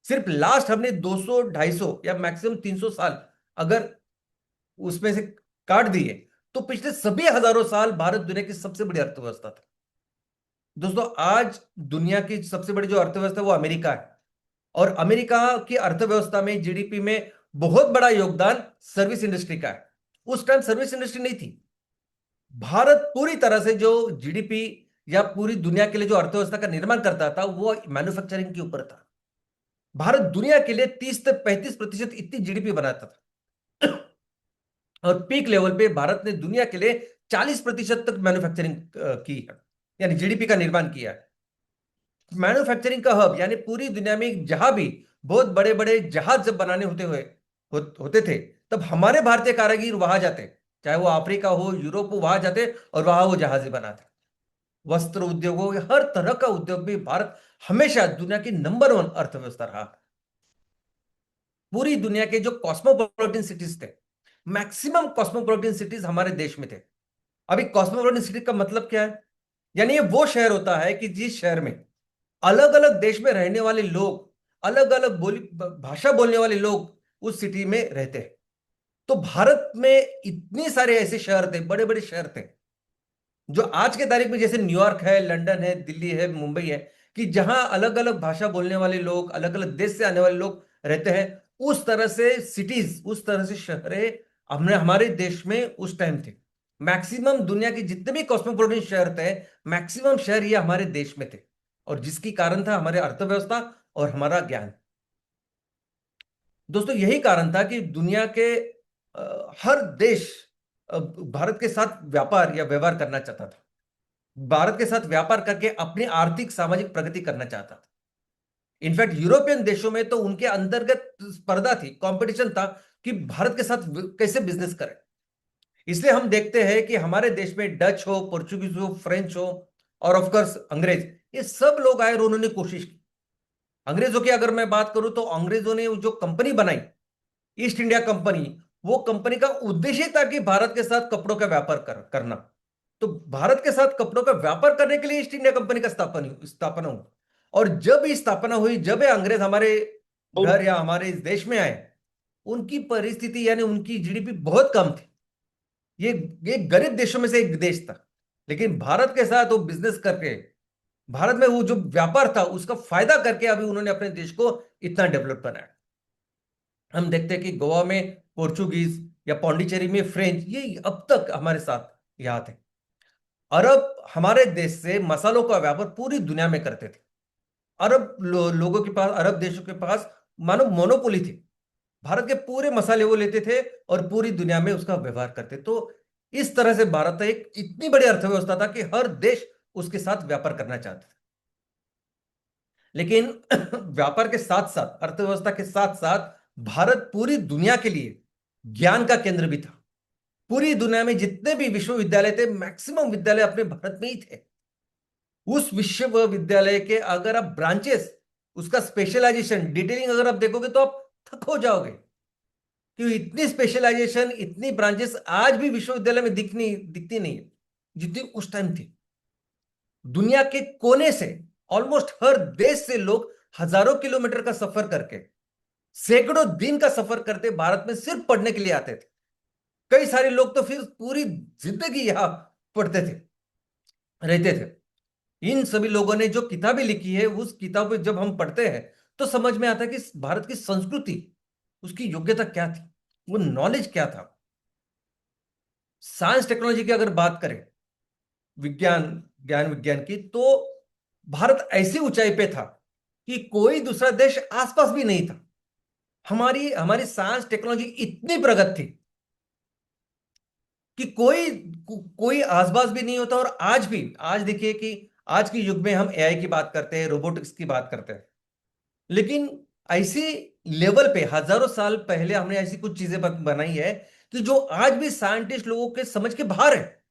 सिर्फ लास्ट हमने 200, 250 या मैक्सिमम 300 साल अगर उसमें से काट दिए तो पिछले सभी हजारों साल भारत दुनिया की सबसे बड़ी अर्थव्यवस्था था। दोस्तों, आज दुनिया की सबसे बड़ी जो अर्थव्यवस्था है वो अमेरिका है, और अमेरिका की अर्थव्यवस्था में, जीडीपी में बहुत बड़ा योगदान सर्विस इंडस्ट्री का है। उस टाइम सर्विस इंडस्ट्री नहीं थी। भारत पूरी तरह से जो जीडीपी या पूरी दुनिया के लिए जो अर्थव्यवस्था का निर्माण करता था वो मैन्युफैक्चरिंग के ऊपर था। भारत दुनिया के लिए 30 से 35% इतनी जीडीपी बनाता था और पीक लेवल पे भारत ने दुनिया के लिए 40% तक मैन्युफैक्चरिंग की है, यानी जीडीपी का निर्माण किया है। मैन्युफैक्चरिंग का हब, यानी पूरी दुनिया में जहां भी बहुत बड़े बड़े जहाज जब बनाने होते थे, तब हमारे भारतीय कारीगर वहां जाते, चाहे वो अफ्रीका हो, यूरोप हो, वहां जाते और वहां वो जहाज बनाते। वस्त्र उद्योग हो, हर तरह का उद्योग भी भारत हमेशा दुनिया की नंबर 1 अर्थव्यवस्था रहा। पूरी दुनिया के जो कॉस्मोपॉलिटन सिटीज थे, मैक्सिमम कॉस्मोपॉलिटन सिटीज हमारे देश में थे। अभी कॉस्मोपॉलिटन सिटी का मतलब क्या है? यानी ये वो शहर होता है कि जिस शहर में अलग अलग देश में रहने वाले लोग, अलग अलग भाषा बोलने वाले लोग उस सिटी में रहते हैं। तो भारत में इतने सारे ऐसे शहर थे, बड़े बड़े शहर थे, जो आज के तारीख में जैसे न्यूयॉर्क है, लंदन है, दिल्ली है, मुंबई है, कि जहां अलग अलग भाषा बोलने वाले लोग, अलग अलग देश से आने वाले लोग रहते हैं, उस तरह से सिटीज, उस तरह से शहरें हमने हमारे देश में उस टाइम थे। मैक्सिमम दुनिया के जितने भी कॉस्मोपॉलिटन शहर थे, मैक्सिमम शहर ये हमारे देश में थे, और जिसकी कारण था हमारे अर्थव्यवस्था और हमारा ज्ञान। दोस्तों, यही कारण था कि दुनिया के हर देश भारत के साथ व्यापार या व्यवहार करना चाहता था, भारत के साथ व्यापार करके अपनी आर्थिक सामाजिक प्रगति करना चाहता था। इनफैक्ट यूरोपियन देशों में तो उनके अंतर्गत स्पर्धा थी, कंपटीशन था कि भारत के साथ कैसे बिजनेस करें। इसलिए हम देखते हैं कि हमारे देश में डच हो, पोर्चुगीज हो, फ्रेंच हो, और ऑफकोर्स अंग्रेज, ये सब लोग आए और उन्होंने कोशिश की। अंग्रेजों की अगर मैं बात करूं तो अंग्रेजों ने जो कंपनी बनाई, ईस्ट इंडिया कंपनी, वो कंपनी का उद्देश्य था कि भारत के साथ कपड़ों का व्यापार करना। तो भारत के साथ कपड़ों का व्यापार करने के लिए ईस्ट इंडिया कंपनी का स्थापना हुई। और जब ये स्थापना हुई, जब ये अंग्रेज हमारे घर या हमारे इस देश में आए, उनकी परिस्थिति यानी उनकी जीडीपी बहुत कम थी। ये गरीब देशों में से एक देश था, लेकिन भारत के साथ वो बिजनेस करके, भारत में वो जो व्यापार था उसका फायदा करके अभी उन्होंने अपने देश को इतना डेवलप बनाया। हम देखते हैं कि गोवा में पोर्चुगीज या पौंडीचेरी में फ्रेंच, ये अब तक हमारे साथ यहां थे। अरब हमारे देश से मसालों का व्यापार पूरी दुनिया में करते थे। अरब लोगों के पास, अरब देशों के पास मानो मोनोपोली थी। भारत के पूरे मसाले वो लेते थे और पूरी दुनिया में उसका व्यवहार करते। तो इस तरह से भारत एक इतनी बड़ी अर्थव्यवस्था था कि हर देश उसके साथ व्यापार करना चाहता था। लेकिन व्यापार के साथ साथ, अर्थव्यवस्था के साथ साथ, भारत पूरी दुनिया के लिए ज्ञान का केंद्र भी था। पूरी दुनिया में जितने भी विश्वविद्यालय थे, मैक्सिमम विद्यालय अपने भारत में ही थे। उस विश्वविद्यालय के अगर आप ब्रांचेस, उसका स्पेशलाइजेशन, डिटेलिंग अगर आप देखोगे तो आप थक हो जाओगे। कि इतनी स्पेशलाइजेशन, इतनी ब्रांचेस आज भी विश्वविद्यालय में दिखती नहीं है जितनी उस टाइम थी। दुनिया के कोने से, ऑलमोस्ट हर देश से लोग हजारों किलोमीटर का सफर करके, सैकड़ों दिन का सफर करते भारत में सिर्फ पढ़ने के लिए आते थे। कई सारे लोग तो फिर पूरी जिंदगी यहां पढ़ते थे, रहते थे। इन सभी लोगों ने जो किताबें लिखी है, उस किताब जब हम पढ़ते हैं तो समझ में आता है कि भारत की संस्कृति, उसकी योग्यता क्या थी, वो नॉलेज क्या था। साइंस टेक्नोलॉजी की अगर बात करें, ज्ञान विज्ञान की, तो भारत ऐसी ऊंचाई पे था कि कोई दूसरा देश आसपास भी नहीं था। हमारी हमारी साइंस टेक्नोलॉजी इतनी प्रगत थी कि कोई आसपास भी नहीं होता। और आज देखिए कि आज के युग में हम एआई की बात करते हैं, रोबोटिक्स की बात करते हैं, लेकिन ऐसी लेवल पे हजारों साल पहले हमने ऐसी कुछ चीजें बनाई है कि जो आज भी साइंटिस्ट लोगों के समझ के बाहर है।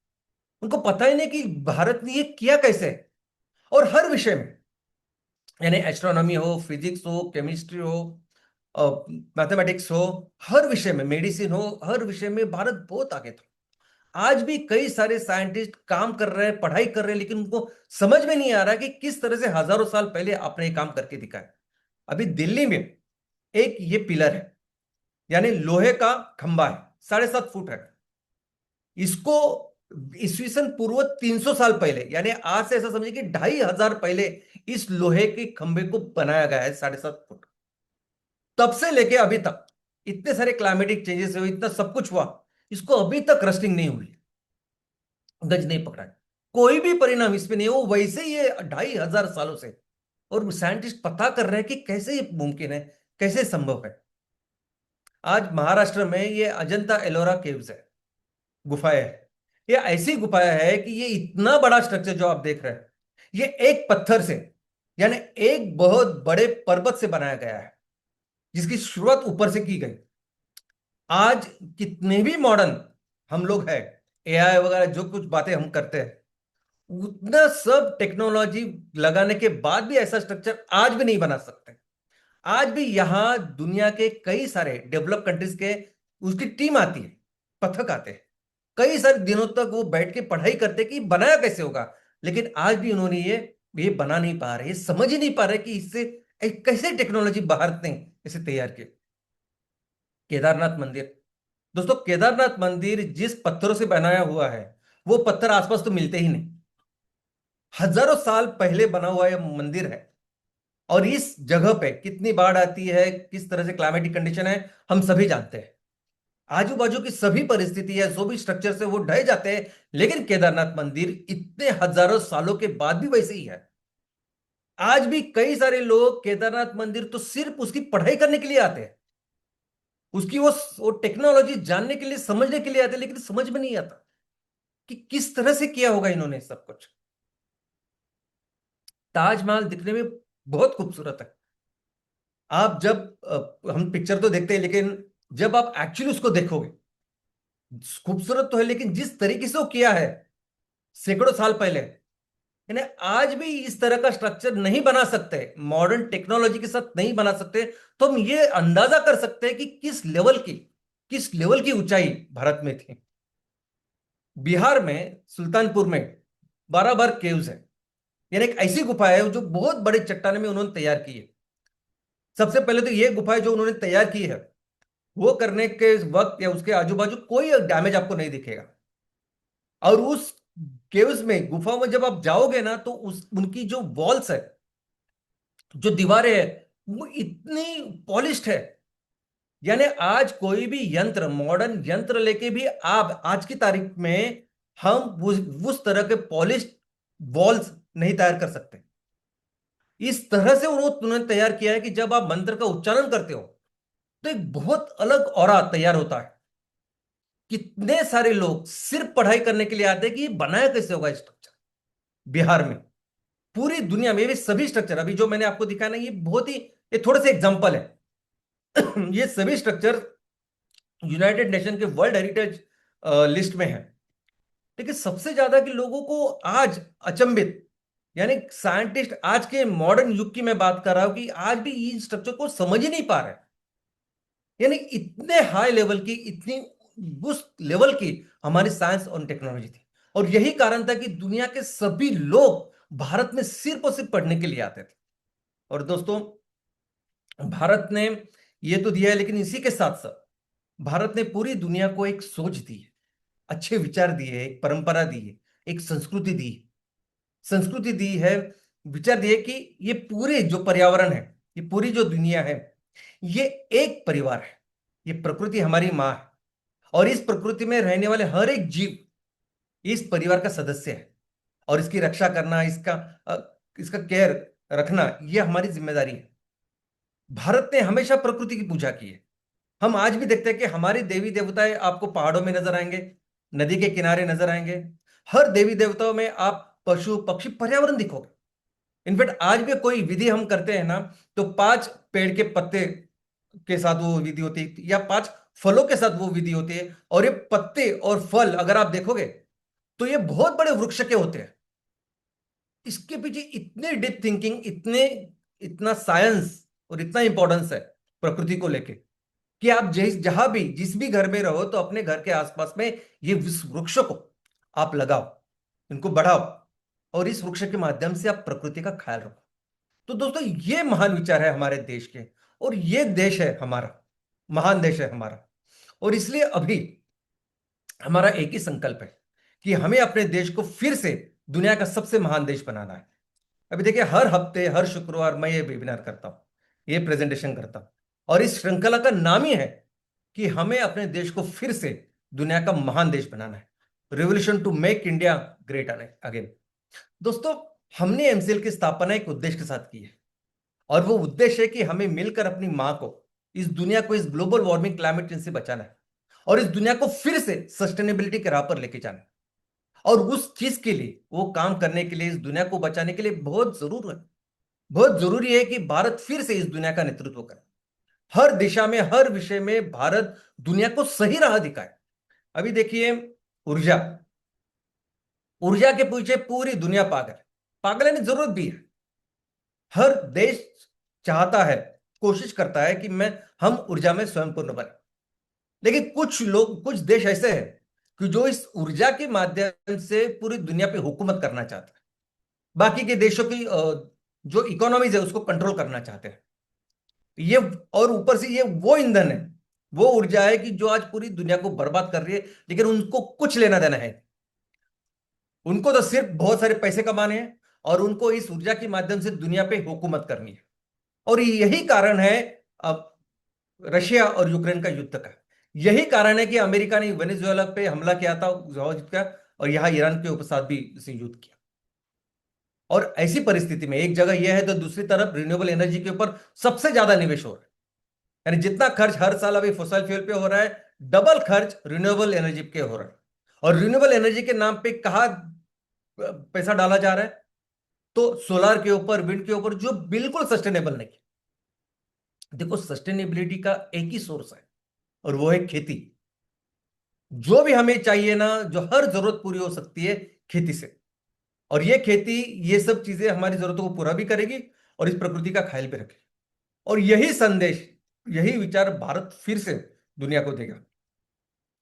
उनको पता ही नहीं कि भारत ने ये किया कैसे। और हर विषय में, यानी एस्ट्रोनॉमी हो, फिजिक्स हो, केमिस्ट्री हो, मैथमेटिक्स हो, हर विषय में, मेडिसिन हो, हर विषय में भारत बहुत आगे था। आज भी कई सारे साइंटिस्ट काम कर रहे हैं, पढ़ाई कर रहे हैं, लेकिन उनको समझ में नहीं आ रहा कि किस तरह से हजारों साल पहले आपने ये काम करके दिखाया। अभी दिल्ली में एक ये पिलर है, यानी लोहे का खंबा है, 7.5 फुट है। इसको ईस्वी सन पूर्व 300 साल पहले, यानी आज से ऐसा समझिए कि 2500 पहले इस लोहे के खंबे को बनाया गया है, 7.5 फुट। तब से लेके अभी तक इतने सारे क्लाइमेटिक चेंजेस हुए, इतना सब कुछ हुआ, इसको अभी तक रस्टिंग नहीं हुई, गज नहीं पकड़ा है। कोई भी परिणाम इसमें नहीं है, वो वैसे ही है 2500 सालों से। और साइंटिस्ट पता कर रहे हैं कि कैसे ये मुमकिन है, कैसे संभव है। आज महाराष्ट्र में ये अजंता एलोरा केव्स है, गुफाएं है। ये ऐसी गुफाएं है कि ये इतना बड़ा स्ट्रक्चर जो आप देख रहे हैं, ये एक पत्थर से, यानी एक बहुत बड़े पर्वत से बनाया गया है, जिसकी शुरुआत ऊपर से की गई। आज कितने भी मॉडर्न हम लोग हैं, एआई वगैरह जो कुछ बातें हम करते हैं, उतना सब टेक्नोलॉजी लगाने के बाद भी ऐसा स्ट्रक्चर आज भी नहीं बना सकते। आज भी यहां दुनिया के कई सारे डेवलप कंट्रीज के उसकी टीम आती है, पथक आते हैं, कई सारे दिनों तक वो बैठ के पढ़ाई करते कि बनाया कैसे होगा। लेकिन आज भी उन्होंने ये बना नहीं पा रहे, ये समझ ही नहीं पा रहे कि इससे कैसे टेक्नोलॉजी भारत ने इसे तैयार की। केदारनाथ मंदिर, दोस्तों केदारनाथ मंदिर जिस पत्थरों से बनाया हुआ है, वो पत्थर आसपास तो मिलते ही नहीं। हजारों साल पहले बना हुआ यह मंदिर है। और इस जगह पे कितनी बाढ़ आती है, किस तरह से क्लाइमेटिक कंडीशन है, हम सभी जानते हैं। आजू बाजू की सभी परिस्थिति है, जो भी स्ट्रक्चर से वो ढह जाते हैं, लेकिन केदारनाथ मंदिर इतने हजारों सालों के बाद भी वैसे ही है। आज भी कई सारे लोग केदारनाथ मंदिर तो सिर्फ उसकी पढ़ाई करने के लिए आते हैं, उसकी वो टेक्नोलॉजी जानने के लिए, समझने के लिए आते हैं, लेकिन समझ में नहीं आता कि किस तरह से किया होगा इन्होंने सब कुछ। ताजमहल दिखने में बहुत खूबसूरत है। आप जब हम पिक्चर तो देखते हैं, लेकिन जब आप एक्चुअली उसको देखोगे, खूबसूरत तो है, लेकिन जिस तरीके से वो किया है सैकड़ों साल पहले, यानी आज भी इस तरह का स्ट्रक्चर नहीं बना सकते, मॉडर्न टेक्नोलॉजी के साथ नहीं बना सकते, तो हम ये अंदाजा कर सकते हैं कि किस लेवल की ऊंचाई भारत में थी। बिहार में सुल्तानपुर में 12 केव्स है, यानी एक ऐसी गुफा है जो बहुत बड़े चट्टाने में उन्होंने तैयार की है। सबसे पहले तो ये गुफा जो उन्होंने तैयार की है, वो करने के वक्त या उसके आजू बाजू कोई डैमेज आपको नहीं दिखेगा। और उस केव्स में, गुफा में जब आप जाओगे ना, तो उनकी जो वॉल्स है, जो दीवारें है, वो इतनी पॉलिश्ड है। यानी आज कोई भी यंत्र, मॉडर्न यंत्र लेके भी आप आज की तारीख में हम उस तरह के पॉलिश्ड वॉल्स नहीं तैयार कर सकते। इस तरह से उन्होंने तैयार किया है कि जब आप मंत्र का उच्चारण करते हो तो एक बहुत अलग ऑरा तैयार होता है। कितने सारे लोग सिर्फ पढ़ाई करने के लिए आते हैं कि ये बनाया कैसे होगा स्ट्रक्चर। बिहार में, पूरी दुनिया में भी सभी स्ट्रक्चर, अभी जो मैंने आपको दिखाया ना, ये थोड़े से एग्जांपल है। ये सभी स्ट्रक्चर यूनाइटेड नेशन के वर्ल्ड हेरिटेज लिस्ट में है। लेकिन सबसे ज्यादा कि लोगों को आज अचंभित, यानी साइंटिस्ट आज के मॉडर्न युग की मैं बात कर रहा हूं, कि आज भी इस स्ट्रक्चर को समझ ही नहीं पा रहे। यानी इतने हाई लेवल की, इतनी उस लेवल की हमारी साइंस और टेक्नोलॉजी थी। और यही कारण था कि दुनिया के सभी लोग भारत में सिर्फ और सिर्फ पढ़ने के लिए आते थे। और दोस्तों, भारत ने ये तो दिया है, लेकिन इसी के साथ साथ भारत ने पूरी दुनिया को एक सोच दी है, अच्छे विचार दिए, एक परंपरा दी है, एक संस्कृति दी है। संस्कृति दी है, विचार दिए कि ये पूरे जो पर्यावरण है, ये पूरी जो दुनिया है, ये एक परिवार है। ये प्रकृति हमारी माँ है, और इस प्रकृति में रहने वाले हर एक जीव इस परिवार का सदस्य है, और इसकी रक्षा करना, इसका केयर रखना, ये हमारी जिम्मेदारी है। भारत ने हमेशा प्रकृति की पूजा की है। हम आज भी देखते हैं कि हमारे देवी देवताएं आपको पहाड़ों में नजर आएंगे, नदी के किनारे नजर आएंगे। हर देवी देवताओं में आप पशु पक्षी पर्यावरण दिखोगे। इनफैक्ट आज भी कोई विधि हम करते हैं ना, तो 5 पेड़ के पत्ते के साथ वो विधि होती है, या 5 फलों के साथ वो विधि होती है। और ये पत्ते और फल अगर आप देखोगे तो ये बहुत बड़े वृक्ष के होते हैं। इसके पीछे इतने डीप थिंकिंग, इतना साइंस और इतना इंपॉर्टेंस है प्रकृति को लेके, कि आप जहां भी, जिस भी घर में रहो, तो अपने घर के आसपास में ये वृक्षों को आप लगाओ, इनको बढ़ाओ, और इस वृक्ष के माध्यम से आप प्रकृति का ख्याल रखो। तो दोस्तों, ये महान विचार है हमारे देश के, और ये देश है हमारा, महान देश है हमारा। और इसलिए अभी हमारा एक ही संकल्प है कि हमें अपने देश को फिर से दुनिया का सबसे महान देश बनाना है। अभी देखिए, हर हफ्ते, हर शुक्रवार मैं ये वेबिनार करता हूं, ये प्रेजेंटेशन करता हूं, और इस श्रृंखला का नाम ही है कि हमें अपने देश को फिर से दुनिया का महान देश बनाना है। Revolution to make India great again. दोस्तों, हमने एमसीएल की स्थापना एक उद्देश्य के साथ की है, और वो उद्देश्य है कि हमें मिलकर अपनी मां को, इस दुनिया को, इस ग्लोबल वार्मिंग, क्लाइमेट चेंज से बचाना है, और इस दुनिया को फिर से सस्टेनेबिलिटी के राह पर लेके जाना है। और उस चीज के लिए, वो काम करने के लिए, इस दुनिया को बचाने के लिए बहुत जरूरी है कि भारत फिर से इस दुनिया का नेतृत्व करे। हर दिशा में, हर विषय में भारत दुनिया को सही राह दिखाए। अभी देखिए, ऊर्जा ऊर्जा के पीछे पूरी दुनिया पागल है, जरूरत भी है। हर देश चाहता है, कोशिश करता है कि हम ऊर्जा में स्वयं पूर्ण बने। लेकिन कुछ देश ऐसे हैं कि जो इस ऊर्जा के माध्यम से पूरी दुनिया पे हुकूमत करना चाहते हैं, बाकी के देशों की जो इकोनॉमीज है उसको कंट्रोल करना चाहते हैं। ये, और ऊपर से ये वो ईंधन है, वो ऊर्जा है कि जो आज पूरी दुनिया को बर्बाद कर रही है, लेकिन उनको कुछ लेना देना है। उनको तो सिर्फ बहुत सारे पैसे कमाने हैं, और उनको इस ऊर्जा के माध्यम से दुनिया पे हुकूमत करनी है। और यही कारण है अब रशिया और यूक्रेन का युद्ध का। यही कारण है कि अमेरिका ने वेनेजुएला पे हमला किया था, और यहां ईरान के साथ भी युद्ध किया। और ऐसी परिस्थिति में एक जगह यह है, तो दूसरी तरफ रिन्यूएबल एनर्जी के ऊपर सबसे ज्यादा निवेश हो रहा है। यानी जितना खर्च हर साल अभी फॉसिल फ्यूल पे हो रहा है, डबल खर्च रिन्यूएबल एनर्जी पे हो रहा है। और रिन्यूएबल एनर्जी के नाम पे कहां पैसा डाला जा रहा है? तो सोलर के ऊपर, विंड के ऊपर, जो बिल्कुल सस्टेनेबल नहीं है। देखो, सस्टेनेबिलिटी का एक ही सोर्स है, और वो है खेती। जो भी हमें चाहिए ना, जो हर जरूरत पूरी हो सकती है खेती से, और ये खेती, ये सब चीजें हमारी जरूरतों को पूरा भी करेगी, और इस प्रकृति का ख्याल भी रखेगी। और यही संदेश, यही विचार भारत फिर से दुनिया को देगा।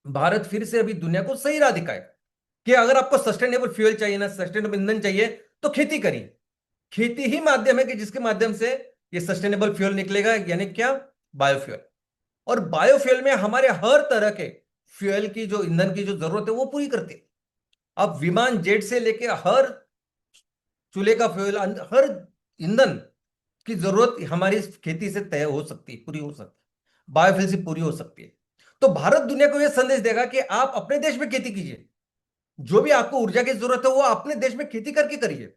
भारत फिर से अभी दुनिया को सही राह दिखाएगा कि अगर आपको सस्टेनेबल फ्यूल चाहिए ना, सस्टेनेबल ईंधन चाहिए, तो खेती करिए। खेती ही माध्यम है कि जिसके माध्यम से ये सस्टेनेबल फ्यूल निकलेगा, यानी क्या? बायोफ्यूल। और बायोफ्यूल में हमारे हर तरह के फ्यूल की, जो ईंधन की जो जरूरत है, वो पूरी करती है। अब विमान, जेट से लेके हर चूल्हे का फ्यूल, हर ईंधन की जरूरत हमारी खेती से तय हो सकती है, पूरी हो सकती है, बायोफ्यूल से पूरी हो सकती है। तो भारत दुनिया को यह संदेश देगा कि आप अपने देश में खेती कीजिए, जो भी आपको ऊर्जा की जरूरत है वो अपने देश में खेती करके करिए।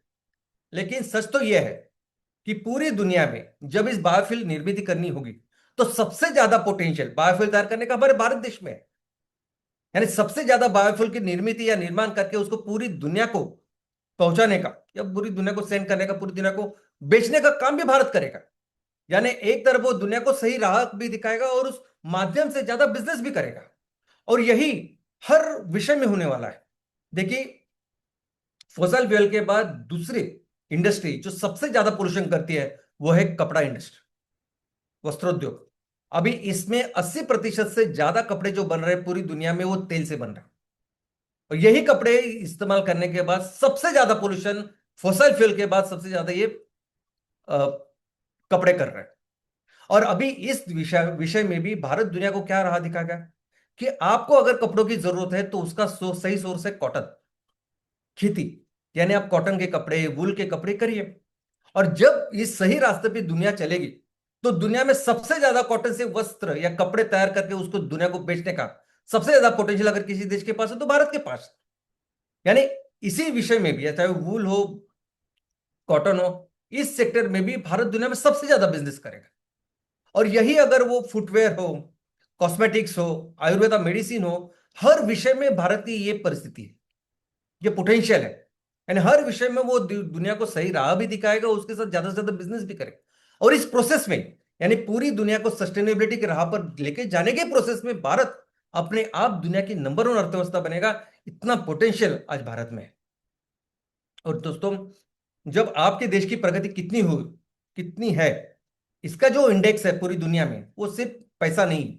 लेकिन सच तो यह है कि पूरी दुनिया में जब इस बायोफ्यूल निर्मित करनी होगी, तो सबसे ज्यादा पोटेंशियल बायोफ्यूल तैयार करने का हमारे भारत देश में है। यानी सबसे ज्यादा बायोफ्यूल की निर्मित या निर्माण करके उसको पूरी दुनिया को पहुंचाने का, या पूरी दुनिया को सेंड करने का, पूरी दुनिया को बेचने का काम भी भारत करेगा। यानी एक तरफ वो दुनिया को सही राह भी दिखाएगा, और उस माध्यम से ज्यादा बिजनेस भी करेगा। और यही हर विषय में होने वाला है। देखिए, फॉसिल फ्यूल के बाद दूसरी इंडस्ट्री जो सबसे ज्यादा पोल्यूशन करती है, वो है कपड़ा इंडस्ट्री, वस्त्रोद्योग। अभी इसमें 80% से ज्यादा कपड़े जो बन रहे हैं पूरी दुनिया में वो तेल से बन रहे हैं। और यही कपड़े इस्तेमाल करने के बाद सबसे ज्यादा पोल्यूशन फॉसिल फ्यूल के बाद सबसे ज्यादा ये कपड़े कर रहे हैं। और अभी इस विषय विषय में भी भारत दुनिया को क्या राह दिखा गया कि आपको अगर कपड़ों की जरूरत है तो उसका सही सोर्स है कॉटन, खेती, यानी आप कॉटन के कपड़े, वूल के कपड़े करिए। और जब इस सही रास्ते पे दुनिया चलेगी तो दुनिया में सबसे ज्यादा कॉटन से वस्त्र या कपड़े तैयार करके उसको दुनिया को बेचने का सबसे ज्यादा पोटेंशियल अगर किसी देश के पास है तो भारत के पास। यानी इसी विषय में भी, चाहे वूल हो, कॉटन हो, इस सेक्टर में भी भारत दुनिया में सबसे ज्यादा बिजनेस करेगा। और यही अगर वो फुटवेयर हो, कॉस्मेटिक्स हो, आयुर्वेदा मेडिसिन हो, हर विषय में भारत की ये परिस्थिति है, ये पोटेंशियल है। यानी हर विषय में वो दुनिया को सही राह भी दिखाएगा, उसके साथ ज्यादा से ज्यादा बिजनेस भी करेगा। और इस प्रोसेस में, यानी पूरी दुनिया को सस्टेनेबिलिटी की राह पर लेके जाने के प्रोसेस में भारत अपने आप दुनिया की नंबर 1 अर्थव्यवस्था बनेगा। इतना पोटेंशियल आज भारत में है। और दोस्तों, जब आपके देश की प्रगति कितनी है, इसका जो इंडेक्स है पूरी दुनिया में, वो सिर्फ पैसा नहीं,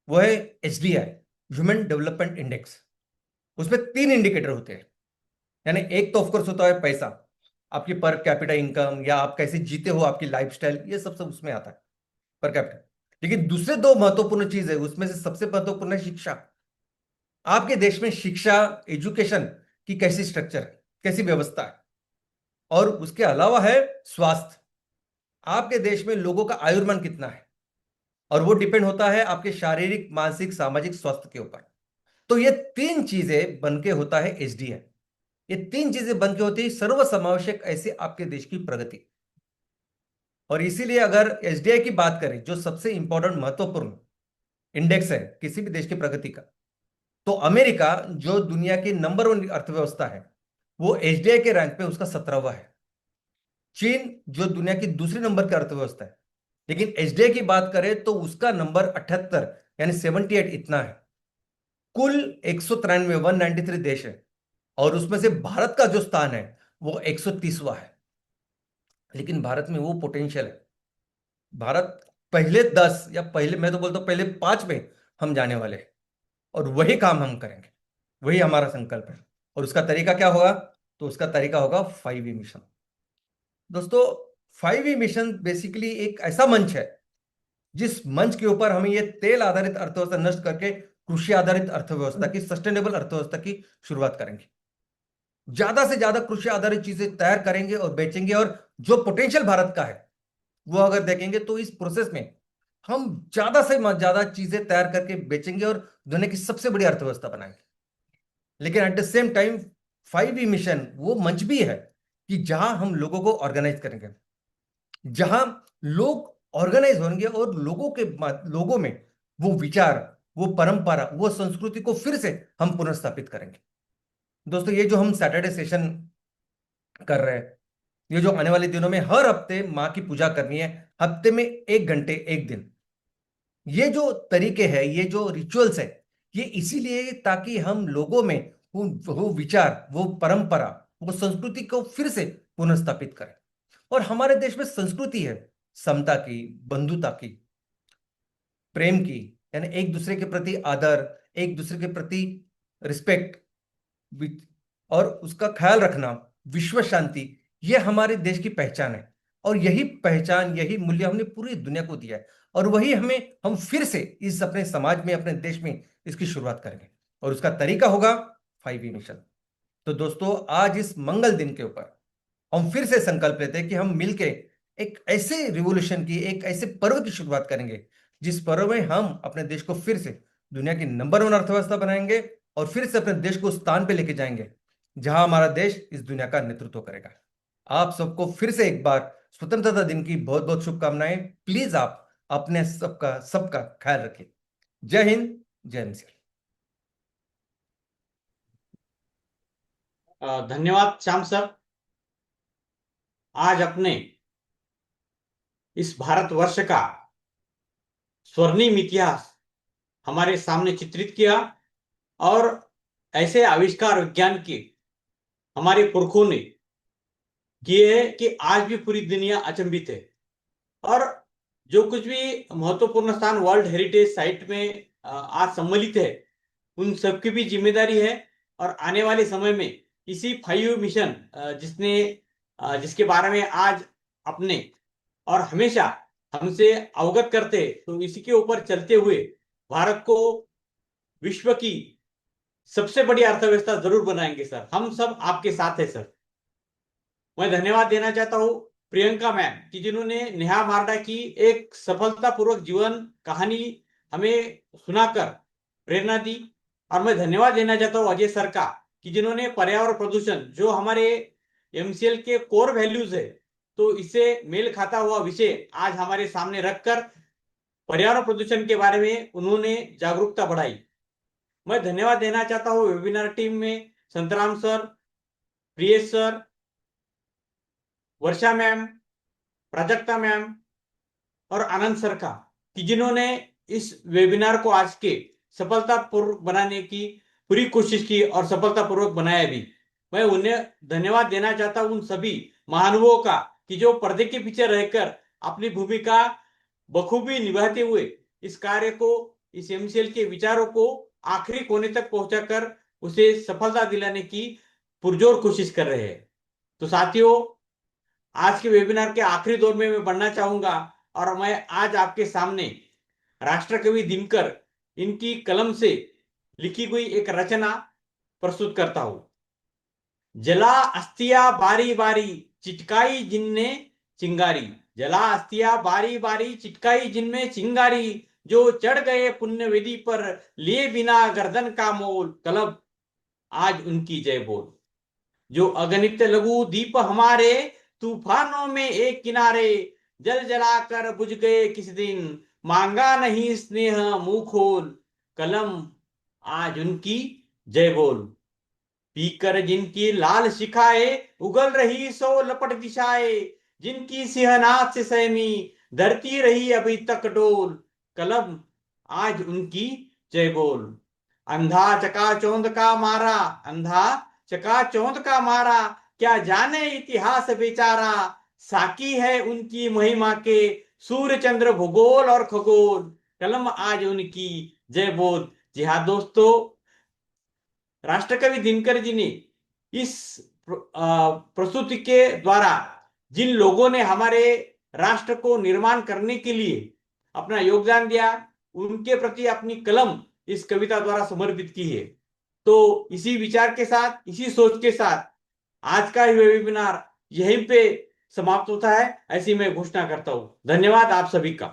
वो है HDI, ह्यूमन डेवलपमेंट इंडेक्स। उसमें 3 इंडिकेटर होते हैं। यानी एक तो ऑफकोर्स होता है पैसा, आपकी पर कैपिटा इनकम, या आप कैसे जीते हो, आपकी लाइफस्टाइल, ये सब उसमें आता है, पर कैपिटा। लेकिन दूसरे 2 महत्वपूर्ण चीज है, उसमें से सबसे महत्वपूर्ण है शिक्षा। आपके देश में शिक्षा, एजुकेशन की कैसी स्ट्रक्चर है, कैसी व्यवस्था है। और उसके अलावा है स्वास्थ्य। आपके देश में लोगों का आयुर्मान कितना है, और वो डिपेंड होता है आपके शारीरिक, मानसिक, सामाजिक स्वास्थ्य के ऊपर। तो ये 3 चीजें बनके होता है HDI। ये 3 चीजें बनके होती है सर्वसमावेशक ऐसे आपके देश की प्रगति। और इसीलिए अगर HDI की बात करें, जो सबसे इंपॉर्टेंट महत्वपूर्ण इंडेक्स है किसी भी देश की प्रगति का, तो अमेरिका जो दुनिया की नंबर 1 अर्थव्यवस्था है, वो HDI के रैंक पे उसका 17वां है। चीन जो दुनिया की दूसरी नंबर की अर्थव्यवस्था है, लेकिन HDI की बात करें तो उसका नंबर 78 यानी 78 इतना है। कुल 193 193 देश है, और उसमें से भारत का जो स्थान है वो 130वां है। लेकिन भारत में वो पोटेंशियल है। भारत पहले 10 या पहले, मैं तो बोलता हूं पहले 5 में हम जाने वाले हैं। और वही काम हम करेंगे, वही हमारा संकल्प है। और उसका तरीका क्या होगा? तो उसका तरीका होगा 5E मिशन। दोस्तों, 5E मिशन बेसिकली एक ऐसा मंच है जिस मंच के ऊपर हम ये तेल आधारित अर्थव्यवस्था नष्ट करके कृषि आधारित अर्थव्यवस्था की, सस्टेनेबल अर्थव्यवस्था की शुरुआत करेंगे। ज्यादा से ज्यादा कृषि आधारित चीजें तैयार करेंगे और बेचेंगे। और जो पोटेंशियल भारत का है वो अगर देखेंगे तो इस प्रोसेस में हम ज्यादा से ज्यादा चीजें तैयार करके बेचेंगे और दुनिया की सबसे बड़ी अर्थव्यवस्था बनाएंगे। लेकिन at the same time 5E mission वो मंच भी है कि जहां हम लोगों को ऑर्गेनाइज करेंगे, जहां लोग ऑर्गेनाइज होंगे और लोगों में वो विचार, वो परंपरा, वो संस्कृति को फिर से हम पुनर्स्थापित करेंगे। दोस्तों, ये जो हम सैटरडे सेशन कर रहे हैं, ये जो आने वाले दिनों में हर हफ्ते माँ की पूजा करनी है, हफ्ते में 1 घंटे 1 दिन, ये जो तरीके हैं, ये जो रिचुअल्स है, ये इसीलिए ताकि हम लोगों में वो विचार, वो परंपरा, वो संस्कृति को फिर से पुनर्स्थापित करें। और हमारे देश में संस्कृति है समता की, बंधुता की, प्रेम की, यानी एक दूसरे के प्रति आदर, एक दूसरे के प्रति रिस्पेक्ट और उसका ख्याल रखना, विश्व शांति, ये हमारे देश की पहचान है। और यही पहचान, यही मूल्य हमने पूरी दुनिया को दिया है। और वही हम फिर से इस अपने समाज में, अपने देश में इसकी शुरुआत करेंगे। और उसका तरीका होगा 5E मिशन। तो दोस्तों, आज इस मंगल दिन के ऊपर हम फिर से संकल्प लेते हैं कि हम मिलके एक ऐसे रिवोल्यूशन की, एक ऐसे पर्व की शुरुआत करेंगे जिस पर्व में हम अपने देश को फिर से दुनिया की नंबर 1 अर्थव्यवस्था बनाएंगे और फिर से अपने देश को उस स्थान पे लेके जाएंगे जहां हमारा देश इस दुनिया का नेतृत्व करेगा। आप सबको फिर से एक बार स्वतंत्रता दिन की बहुत बहुत शुभकामनाएं। प्लीज आप अपने सबका ख्याल रखिए। जय हिंद, जय MCL। धन्यवाद श्याम सर। आज अपने इस भारतवर्ष का स्वर्णिम इतिहास हमारे सामने चित्रित किया, और ऐसे आविष्कार विज्ञान के हमारे पुरखों ने किए हैं कि आज भी पूरी दुनिया अचंभित है। और जो कुछ भी महत्वपूर्ण स्थान वर्ल्ड हेरिटेज साइट में आज सम्मिलित है, उन सबकी भी जिम्मेदारी है। और आने वाले समय में इसी 5 मिशन जिसके बारे में आज अपने और हमेशा हमसे अवगत करते, तो इसी के ऊपर चलते हुए भारत को विश्व की सबसे बड़ी अर्थव्यवस्था जरूर बनाएंगे सर। हम सब आपके साथ है सर। मैं धन्यवाद देना चाहता हूँ प्रियंका मैम कि जिन्होंने नेहा मार्डा की एक सफलतापूर्वक जीवन कहानी हमें सुनाकर प्रेरणा दी। और मैं धन्यवाद देना चाहता हूँ अजय सर का कि जिन्होंने पर्यावरण प्रदूषण, जो हमारे एमसीएल के कोर वैल्यूज है, तो इससे मेल खाता हुआ विषय आज हमारे सामने रखकर पर्यावरण प्रदूषण के बारे में उन्होंने जागरूकता बढ़ाई। मैं धन्यवाद देना चाहता हूँ वेबिनार टीम में संतराम सर, प्रियेश सर, वर्षा मैम, प्राजक्ता मैम और आनंद सर का कि जिन्होंने इस वेबिनार को आज के सफलतापूर्वक बनाने की पूरी कोशिश की और सफलतापूर्वक बनाया भी। मैं उन्हें धन्यवाद देना चाहता हूं उन सभी महानुभावों का कि जो पर्दे के पीछे रहकर अपनी भूमिका बखूबी निभाते हुए इस कार्य को, इस एमसीएल के विचारों को आखिरी कोने तक पहुंचाकर उसे सफलता दिलाने की पुरजोर कोशिश कर रहे हैं। तो साथियों, आज के वेबिनार के आखिरी दौर में मैं बढ़ना चाहूंगा और मैं आज आपके सामने राष्ट्रकवि दिनकर इनकी कलम से लिखी हुई एक रचना प्रस्तुत करता हूं। जला अस्तिया बारी बारी चिटकाई जिनने चिंगारी, जला अस्तिया बारी बारी चिटकाई जिनमें चिंगारी, जो चढ़ गए पुण्य वेदी पर लिए बिना गर्दन का मोल, कलम आज उनकी जय बोल। जो अगणित लघु दीप हमारे तूफानों में एक किनारे, जल जलाकर बुझ गए किस दिन, मांगा नहीं स्नेह मुंह खोल, कलम आज उनकी जय बोल। पीकर जिनकी लाल शिखाए उगल रही सो लपट दिशाए, जिनकी सिंहनाथ से सहमी धरती रही अभी तक डोल, कलम आज उनकी जय बोल। अंधा चकाचौंध का मारा, अंधा चकाचौंध का मारा, क्या जाने इतिहास बेचारा, साकी है उनकी महिमा के सूर्य चंद्र भूगोल और खगोल, कलम आज उनकी जय बोल। जी हाँ दोस्तों, राष्ट्रकवि दिनकर जी ने इस प्रस्तुति के द्वारा जिन लोगों ने हमारे राष्ट्र को निर्माण करने के लिए अपना योगदान दिया, उनके प्रति अपनी कलम इस कविता द्वारा समर्पित की है। तो इसी विचार के साथ, इसी सोच के साथ आज का ये वेबिनार यहीं पे समाप्त होता है, ऐसी मैं घोषणा करता हूं। धन्यवाद आप सभी का।